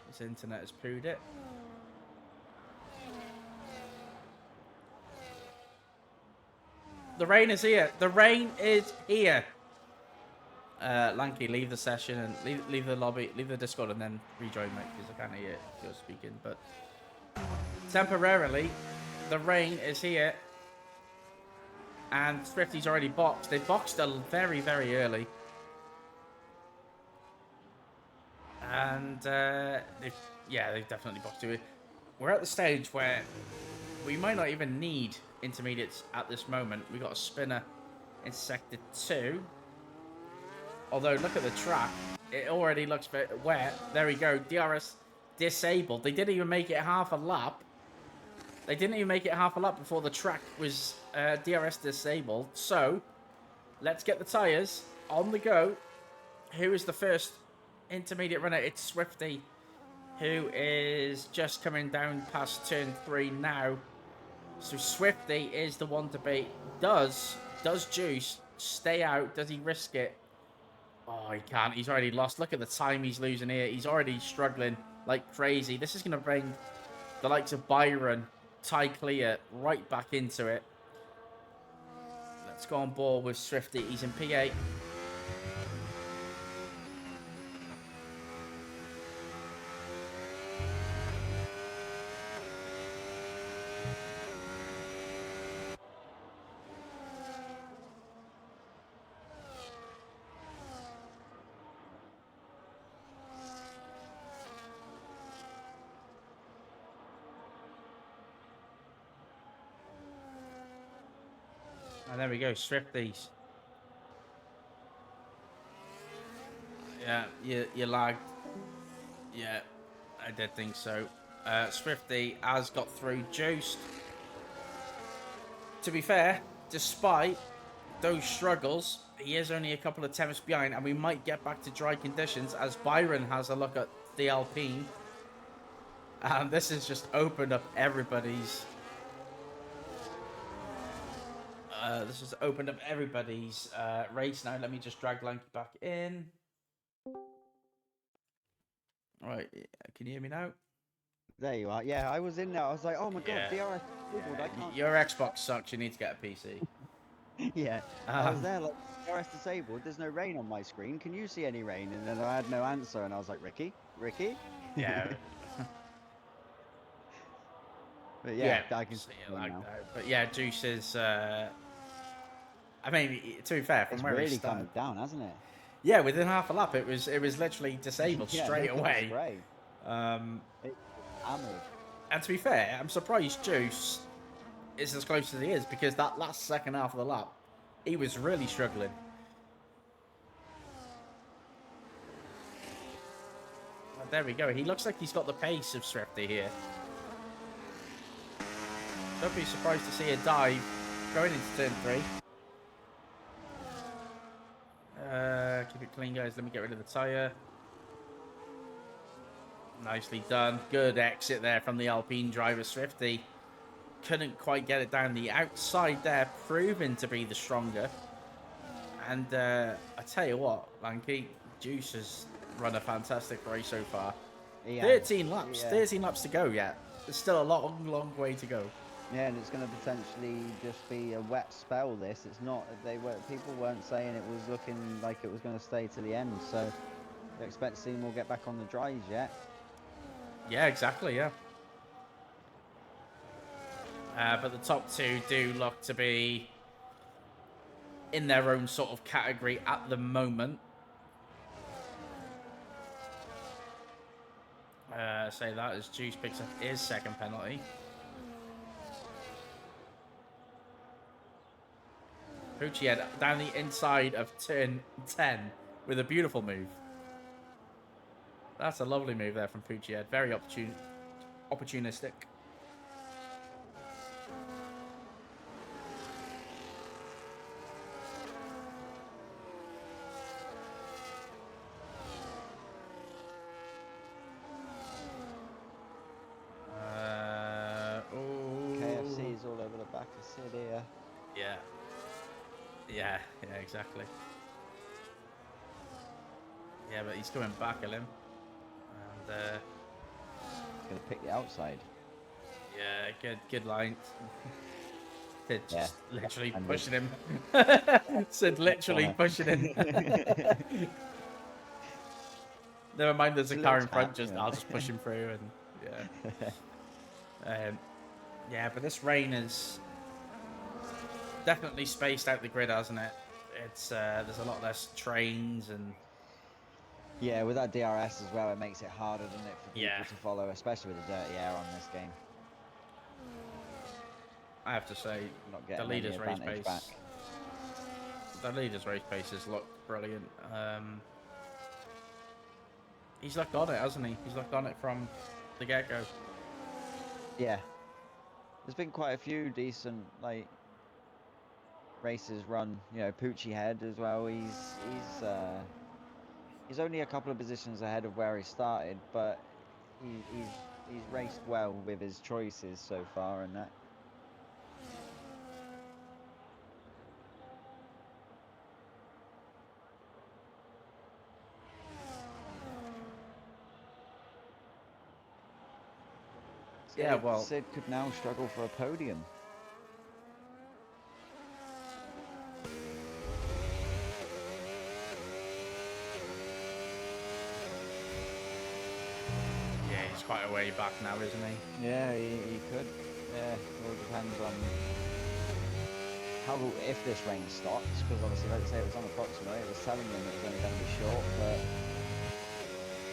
His internet has pooed it. The rain is here. The rain is here. Lanky, leave the session and leave the lobby, leave the Discord, and then rejoin, mate, because I can't hear if you're speaking. But temporarily, the rain is here, and Thrifty's already boxed. They boxed very, very early, and they've definitely boxed it. We're at the stage where we might not even need intermediates at this moment. We got a spinner in sector 2. Although, look at the track. It already looks very wet. There we go. DRS disabled. They didn't even make it half a lap. They didn't even make it half a lap before the track was DRS disabled. So, let's get the tyres on the go. Who is the first intermediate runner? It's Swifty, who is just coming down past turn 3 now. So Swifty is the one to beat. Does Juice stay out? Does he risk it? Oh, he can't. He's already lost. Look at the time he's losing here. He's already struggling like crazy. This is going to bring the likes of Byron, Ty Clear right back into it. Let's go on board with Swifty. He's in P8. And there we go, Swifties. Yeah, you lagged. Yeah, I did think so. Swifty has got through Juiced. To be fair, despite those struggles, he is only a couple of temps behind, and we might get back to dry conditions as Byron has a look at the Alpine. And this has just opened up everybody's... race now. Let me just drag Lanky back in. Right, can you hear me now?
There you are. Yeah, I was in there. I was like, oh my god, DRS.
Your Xbox sucks. You need to get a PC.
Yeah, I was there like, DRS disabled. There's no rain on my screen. Can you see any rain? And then I had no answer, and I was like, Ricky?
Yeah.
But yeah, I can see it
like
now.
that. But yeah, Juice is... I mean, to be fair, from
It's
where
really
he started...
calmed down, hasn't it?
Yeah, within half a lap, it was literally disabled straight away.
It's hammered.
And to be fair, I'm surprised Juice is as close as he is, because that last second half of the lap, he was really struggling. But there we go. He looks like he's got the pace of Swifty here. Don't be surprised to see a dive going into turn 3. Keep it clean, guys. Let me get rid of the tyre. Nicely done. Good exit there from the Alpine driver, Swifty. Couldn't quite get it down the outside there, proving to be the stronger. And I tell you what, Lanky, Juice has run a fantastic race so far. Yeah. 13 laps. Yeah. 13 laps to go yet. There's still a long way to go.
Yeah, and it's going to potentially just be a wet spell. This, it's not. People weren't saying it was looking like it was going to stay to the end. So, I expect to see more get back on the dries yet.
Yeah, exactly. Yeah. But the top two do look to be in their own sort of category at the moment. Say that as Juice picks up his second penalty. Pucci head down the inside of turn 10 with a beautiful move. That's a lovely move there from Pucci head. Very opportunistic.
KFC's all over the back of Sid here.
Yeah. Yeah, exactly. Yeah, but he's coming back at him. And,
He's going to pick the outside.
yeah, good line. Sid just literally
and
pushing him. Sid literally pushing him. Never mind, there's a car in front. I'll just push him through, and yeah. Yeah, but this rain has definitely spaced out the grid, hasn't it? It's there's a lot less trains and.
Yeah, with that DRS as well, it makes it harder, doesn't it, for people to follow, especially with the dirty air on this game.
I have to say, the leader's race pace. The leader's race paces look brilliant. He's looked on it, hasn't he? He's looked on it from the get-go.
Yeah, there's been quite a few decent races run. You know, Pucci head as well. He's only a couple of positions ahead of where he started, but he's raced well with his choices so far, and that.
Yeah, well,
Sid could now struggle for a podium.
Yeah, he's quite a way back now, isn't he?
Yeah, he could. Yeah, it all depends on if this rain stops, because obviously, like I say, it was on approximately. It was telling them it was only going to be short, but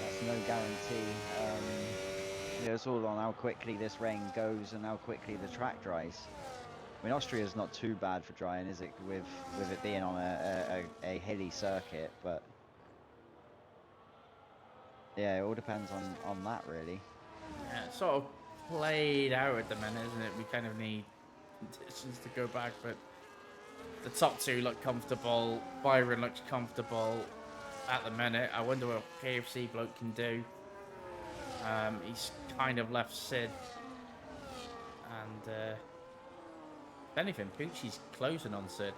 that's no guarantee. Yeah, it's all on how quickly this rain goes and how quickly the track dries. I mean, Austria's not too bad for drying, is it? With it being on a hilly circuit, but yeah, it all depends on that really.
Yeah, it's sort of played out at the minute, isn't it? We kind of need conditions to go back, but the top two look comfortable. Byron looks comfortable at the minute. I wonder what KFC bloke can do. He's kind of left Sid, and if anything, Pucci's closing on Sid.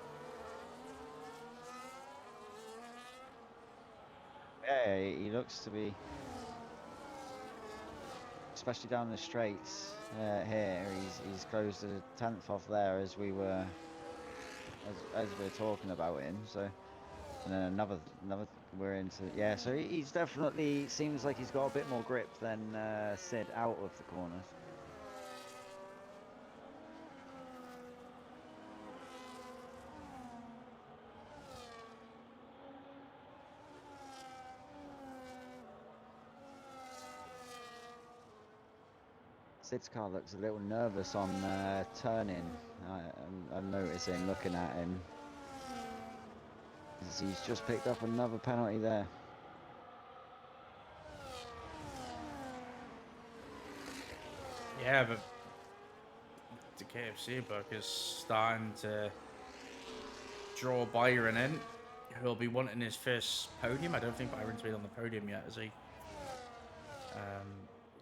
Yeah, he looks to be, especially down the straights here. He's closed a 10th off there as we were talking about him. So, and then another we're into, yeah. So he's definitely seems like he's got a bit more grip than Sid out of the corners. Sid's car looks a little nervous on turning. I'm noticing, looking at him. He's just picked up another penalty there.
Yeah, but the KFC book is starting to draw Byron in. He'll be wanting his first podium. I don't think Byron's been on the podium yet, has he?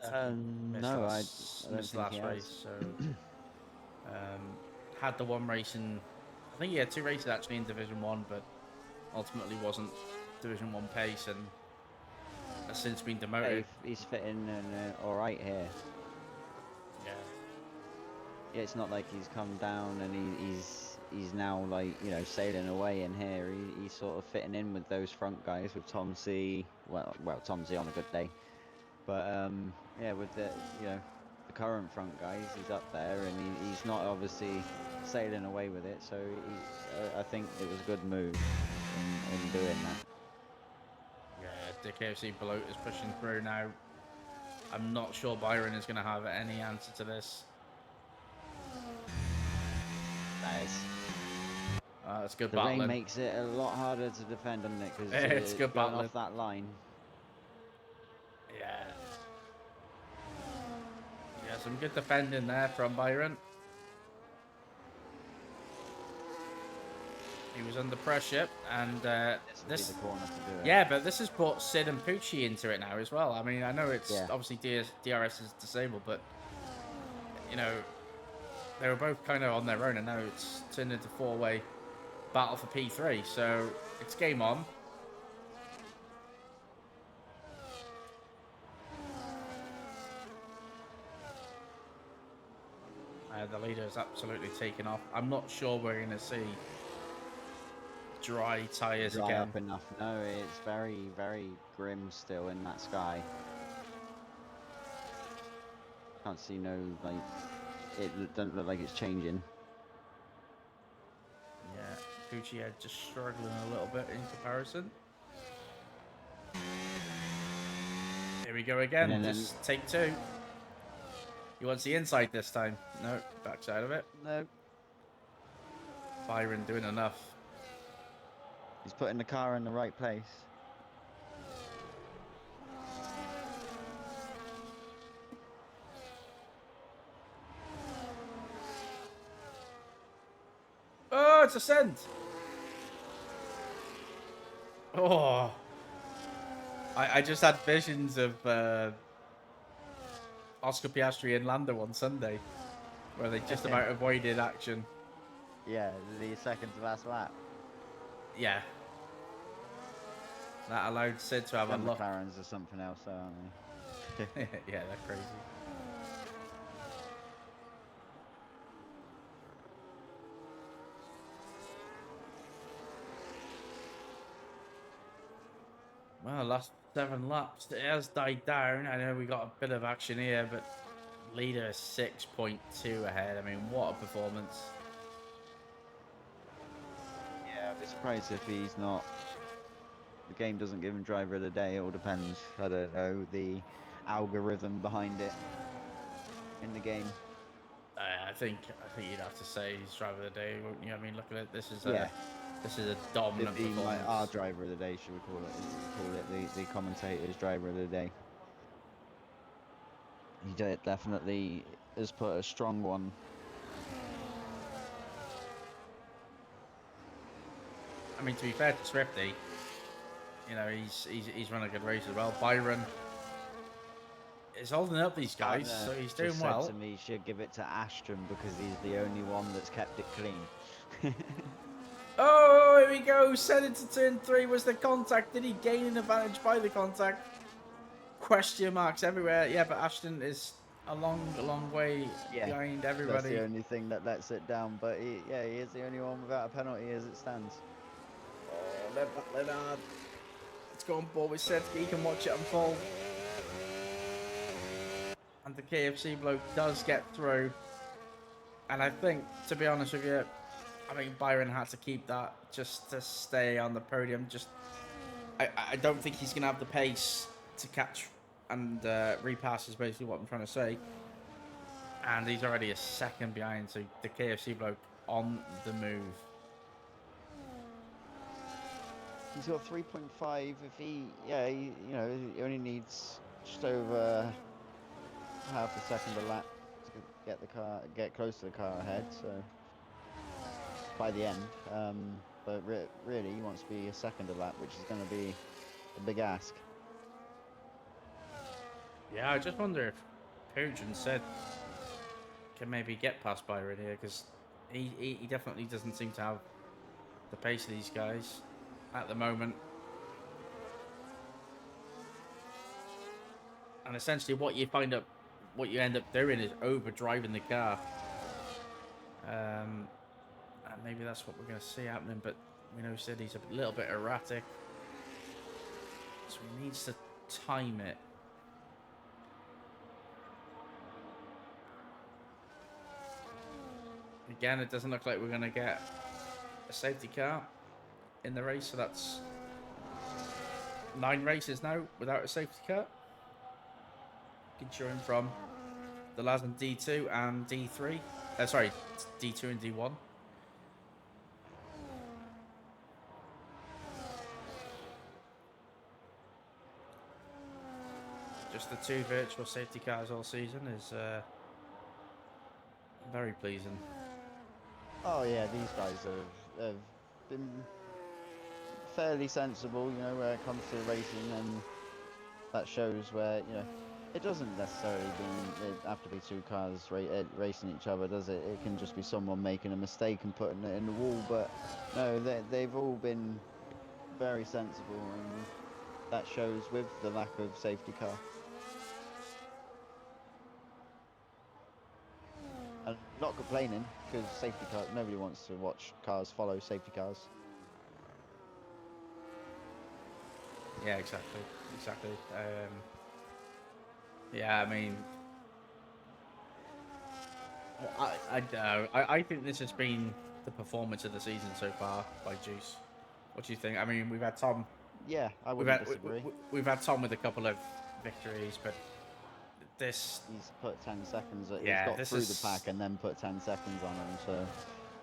No, I
missed last race. So had the one race in. I think he had two races actually in Division 1, but ultimately wasn't Division 1 pace, and has since been demoted.
Yeah, he's fitting all right here. Yeah, it's not like he's come down and he's now sailing away in here. He's sort of fitting in with those front guys, with Tom C. Well, Tom C on a good day, but yeah, with the the current front guys, he's up there and he's not obviously sailing away with it. So I think it was a good move in doing that.
Yeah, the KFC bloat is pushing through now. I'm not sure Byron is going to have any answer to this.
Nice.
it's good
The rain
battling.
makes it a lot harder to defend, doesn't it? Because
It's good
going
battling.
off that line.
Yeah. Yeah, some good defending there from Byron. He was under pressure, and
This will be the corner to do it.
yeah, but this has brought Sid and Pucci into it now as well. I mean, I know it's obviously DRS is disabled, but you know, they were both kind of on their own, and now it's turned into four-way battle for P3. So it's game on. The leader is absolutely taken off. I'm not sure we're going to see dry tyres
Dry
again.
up enough. No, it's very, very grim still in that sky. Can't see no, like, it doesn't look like it's changing.
Yeah, Pucci just struggling a little bit in comparison. Here we go again. Just take two. He wants the inside this time. No, backside of it.
No.
Byron doing enough.
He's putting the car in the right place.
Oh, it's a send. Oh. I just had visions of Oscar Piastri and Lando on Sunday, where they just about avoided action.
Yeah, the second to last lap.
Yeah. That allowed Sid to have a look.
McLarens or something else, aren't they?
Yeah, they're crazy. Well, last 7 laps, it has died down. I know we got a bit of action here, but leader is 6.2 ahead. I mean, what a performance.
Yeah, I'd be surprised if he's not. The game doesn't give him driver of the day. It all depends. I don't know the algorithm behind it in the game.
I think you'd have to say he's driver of the day, wouldn't you? I mean, look at it. This is a dominant performance.
Like our driver of the day, should we call it? The commentator's driver of the day. He definitely has put a strong one.
I mean, to be fair to Swifty, you know, he's run a good race as well. Byron is holding up these guys, so he's doing well.
Said to me, he should give it to Ashton because he's the only one that's kept it clean.
Oh, here we go. Sent into turn 3 was the contact. Did he gain an advantage by the contact? Question marks everywhere. Yeah, but Ashton is a long way behind everybody.
That's the only thing that lets it down. But he is the only one without a penalty as it stands.
Oh, they're battling hard. Let's go on board with Seth. He can watch it unfold. And the KFC bloke does get through. And I think, to be honest with you, I think Byron had to keep that just to stay on the podium. I don't think he's going to have the pace to catch and repass is basically what I'm trying to say. And he's already a second behind, so the KFC bloke on the move.
He's got 3.5. If he only needs just over half a second a lap to get close to the car ahead. So by the end, but really he wants to be a second a lap, which is going to be a big ask.
Yeah, I just wonder if Pujan said can maybe get past Byron here, because he definitely doesn't seem to have the pace of these guys at the moment. And essentially what you end up doing is overdriving the car. And maybe that's what we're going to see happening, but we know Sid he's a little bit erratic. So he needs to time it. Again, it doesn't look like we're going to get a safety car in the race, so that's 9 races now without a safety car. Ensuring from the lads in D2 and D3. Sorry, D2 and D1. just the 2 virtual safety cars all season is very pleasing.
Oh yeah, these guys have been fairly sensible, you know, where it comes to racing, and that shows where, you know, it doesn't necessarily have to be 2 cars racing each other, does it? It can just be someone making a mistake and putting it in the wall. But no, they've all been very sensible, and that shows with the lack of safety car. And not complaining, because safety car, nobody wants to watch cars follow safety cars.
Yeah, exactly. Yeah, I mean, I think this has been the performance of the season so far by Juice. What do you think? I mean, we've had Tom.
Yeah, I wouldn't disagree.
We've had Tom with a couple of victories, but this.
He's put 10 seconds.
Yeah,
he's got through the pack and then put 10 seconds on him. So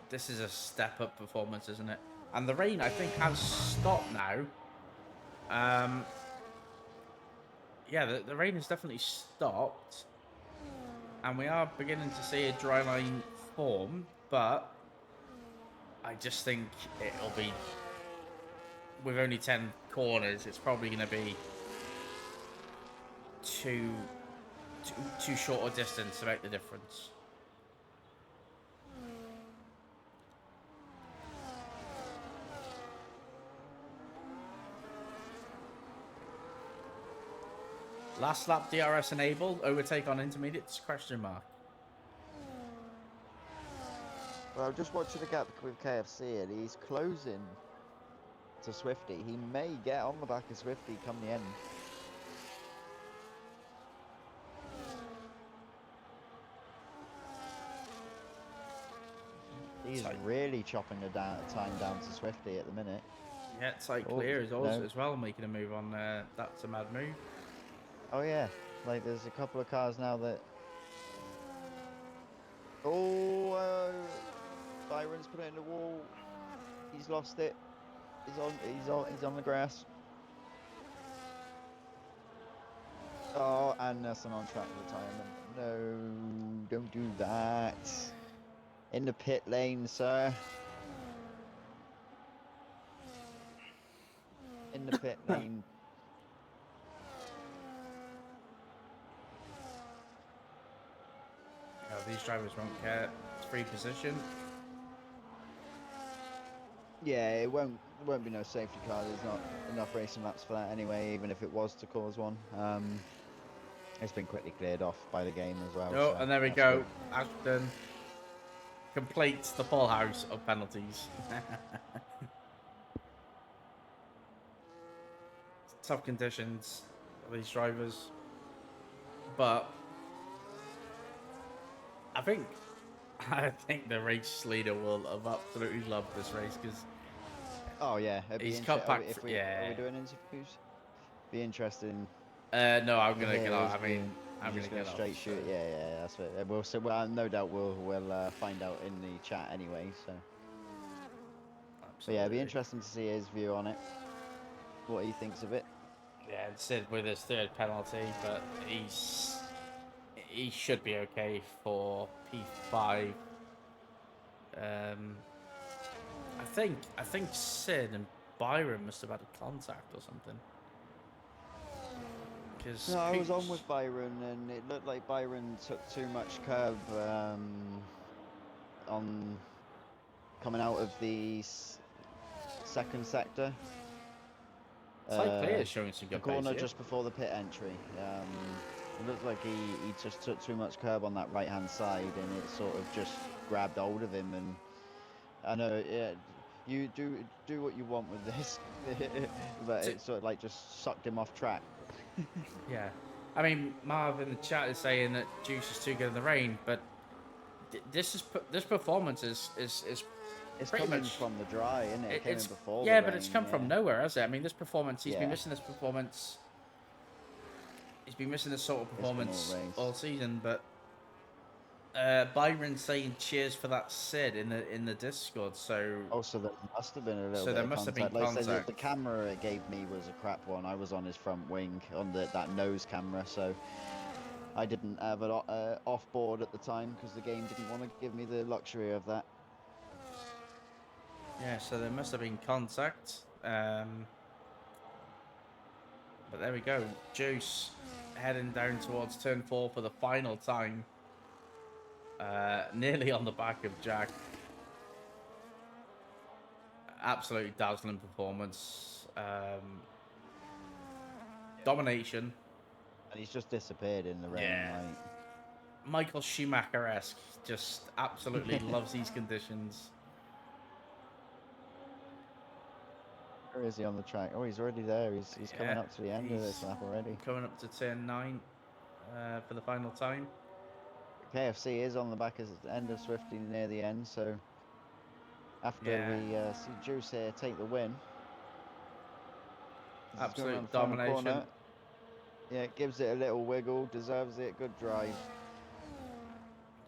this is a step up performance, isn't it? And the rain, I think, has stopped now. Yeah, the rain has definitely stopped, and we are beginning to see a dry line form, but I just think it'll be, with only 10 corners, it's probably going to be too short a distance to make the difference. Last lap DRS enabled, overtake on intermediates, question mark.
Well, I'm just watching the gap with KFC, and he's closing to Swifty. He may get on the back of Swifty come the end. He's really chopping the time down to Swifty at the minute.
Yeah, it's like clear as well, making a move on there. That's a mad move.
Oh yeah, like there's a couple of cars now that. Oh, Byron's put it in the wall. He's lost it. He's on the grass. Oh, and that's an on-track retirement. No, don't do that. In the pit lane, sir. In the pit lane.
These drivers won't care. It's free position.
Yeah, it won't be no safety car. There's not enough racing laps for that anyway, even if it was to cause one. It's been quickly cleared off by the game as well.
Oh,
so
and there we go. Ashton completes the full house of penalties. Tough conditions for these drivers, but I think the race leader will have absolutely loved this race because.
Oh yeah,
he's cut back.
Are we doing interviews? Be interesting.
No, I'm gonna get off. I'm
just
gonna
get straight shoot. Yeah, that's it. Well, no doubt we'll find out in the chat anyway. So. But yeah, it'd be interesting to see his view on it. What he thinks of it.
Yeah, and Sid with his 3rd penalty, but he should be okay for P5. I think Sid and Byron must have had a contact or something.
No, I was on with Byron, and it looked like Byron took too much curb on coming out of the 2nd sector.
Clear is showing some good
the corner
pace
just before the pit entry. It looked like he just took too much curb on that right-hand side, and it sort of just grabbed hold of him. And I know, yeah, you do what you want with this, but it sort of like just sucked him off track.
Yeah, I mean, Marv in the chat is saying that Juice is too good in the rain, but this performance is
it's
pretty
coming
much
from the dry, isn't it? It came in before.
Yeah,
the
but
rain,
it's come from nowhere, has it? I mean, this performance, he's been missing this performance. He's been missing this sort of performance all season, but Byron saying cheers for that Sid in the Discord. So
Also, there must have been a little
so
bit
there
of
must have been
contact. Like I said,
contact.
the camera it gave me was a crap one. I was on his front wing on that nose camera, so I didn't have it off board at the time because the game didn't want to give me the luxury of that.
Yeah, so there must have been contact. But there we go. Juice heading down towards turn 4 for the final time. Nearly on the back of Jack. Absolutely dazzling performance. Domination.
And he's just disappeared in the rain.
Yeah. Michael Schumacher-esque. Just absolutely loves these conditions.
Where is he on the track? Oh, he's already there. He's coming up to the end of this lap already.
Coming up to turn 9 for the final time.
KFC is on the back at the end of Swifty near the end, so after we see Juice here take the win,
Absolute domination.
Corner. Yeah, it gives it a little wiggle, deserves it, good drive.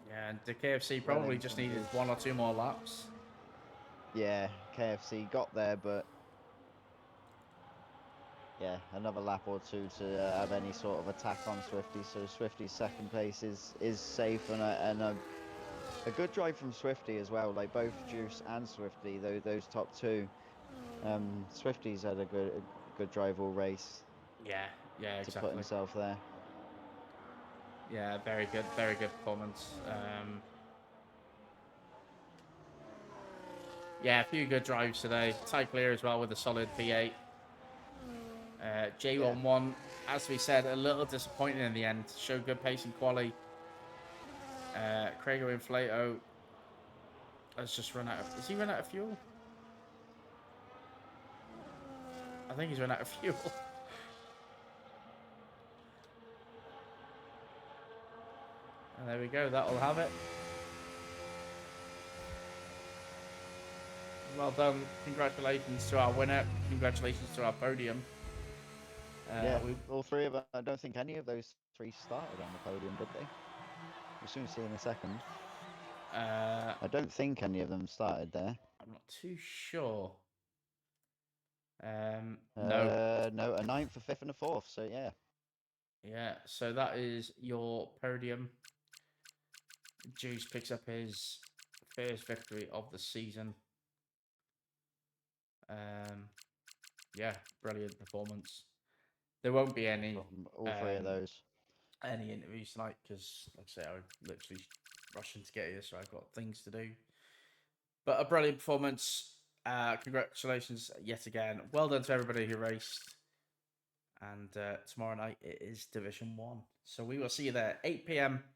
Yeah, and the KFC probably just needed 1 or 2 more laps.
Yeah, KFC got there, but yeah, another lap or 2 to have any sort of attack on Swifty. So Swifty's second place is safe, and a good drive from Swifty as well. Like both Juice and Swifty, those top 2. Swifty's had a good drive all race.
Yeah, exactly.
To put himself there.
Yeah, very good performance. Yeah, a few good drives today. Ty Clear as well with a solid P8. J11, as we said, a little disappointing in the end. Showed good pace and quality. Craigo Inflato has just run out of... Has he run out of fuel? I think he's run out of fuel. And there we go. That'll have it. Well done. Congratulations to our winner. Congratulations to our podium.
Yeah, all 3 of them. I don't think any of those 3 started on the podium, did they? We'll soon see in a second. I don't think any of them started there.
I'm not too sure. No.
No, a 9th, a 5th, and a 4th. So yeah.
Yeah. So that is your podium. Juice picks up his first victory of the season. Yeah, brilliant performance. There won't be any
all 3 of those.
Any interviews tonight because, like I say, I'm literally rushing to get here, so I've got things to do. But a brilliant performance. Congratulations yet again. Well done to everybody who raced. And tomorrow night it is Division 1. So we will see you there, 8 p.m.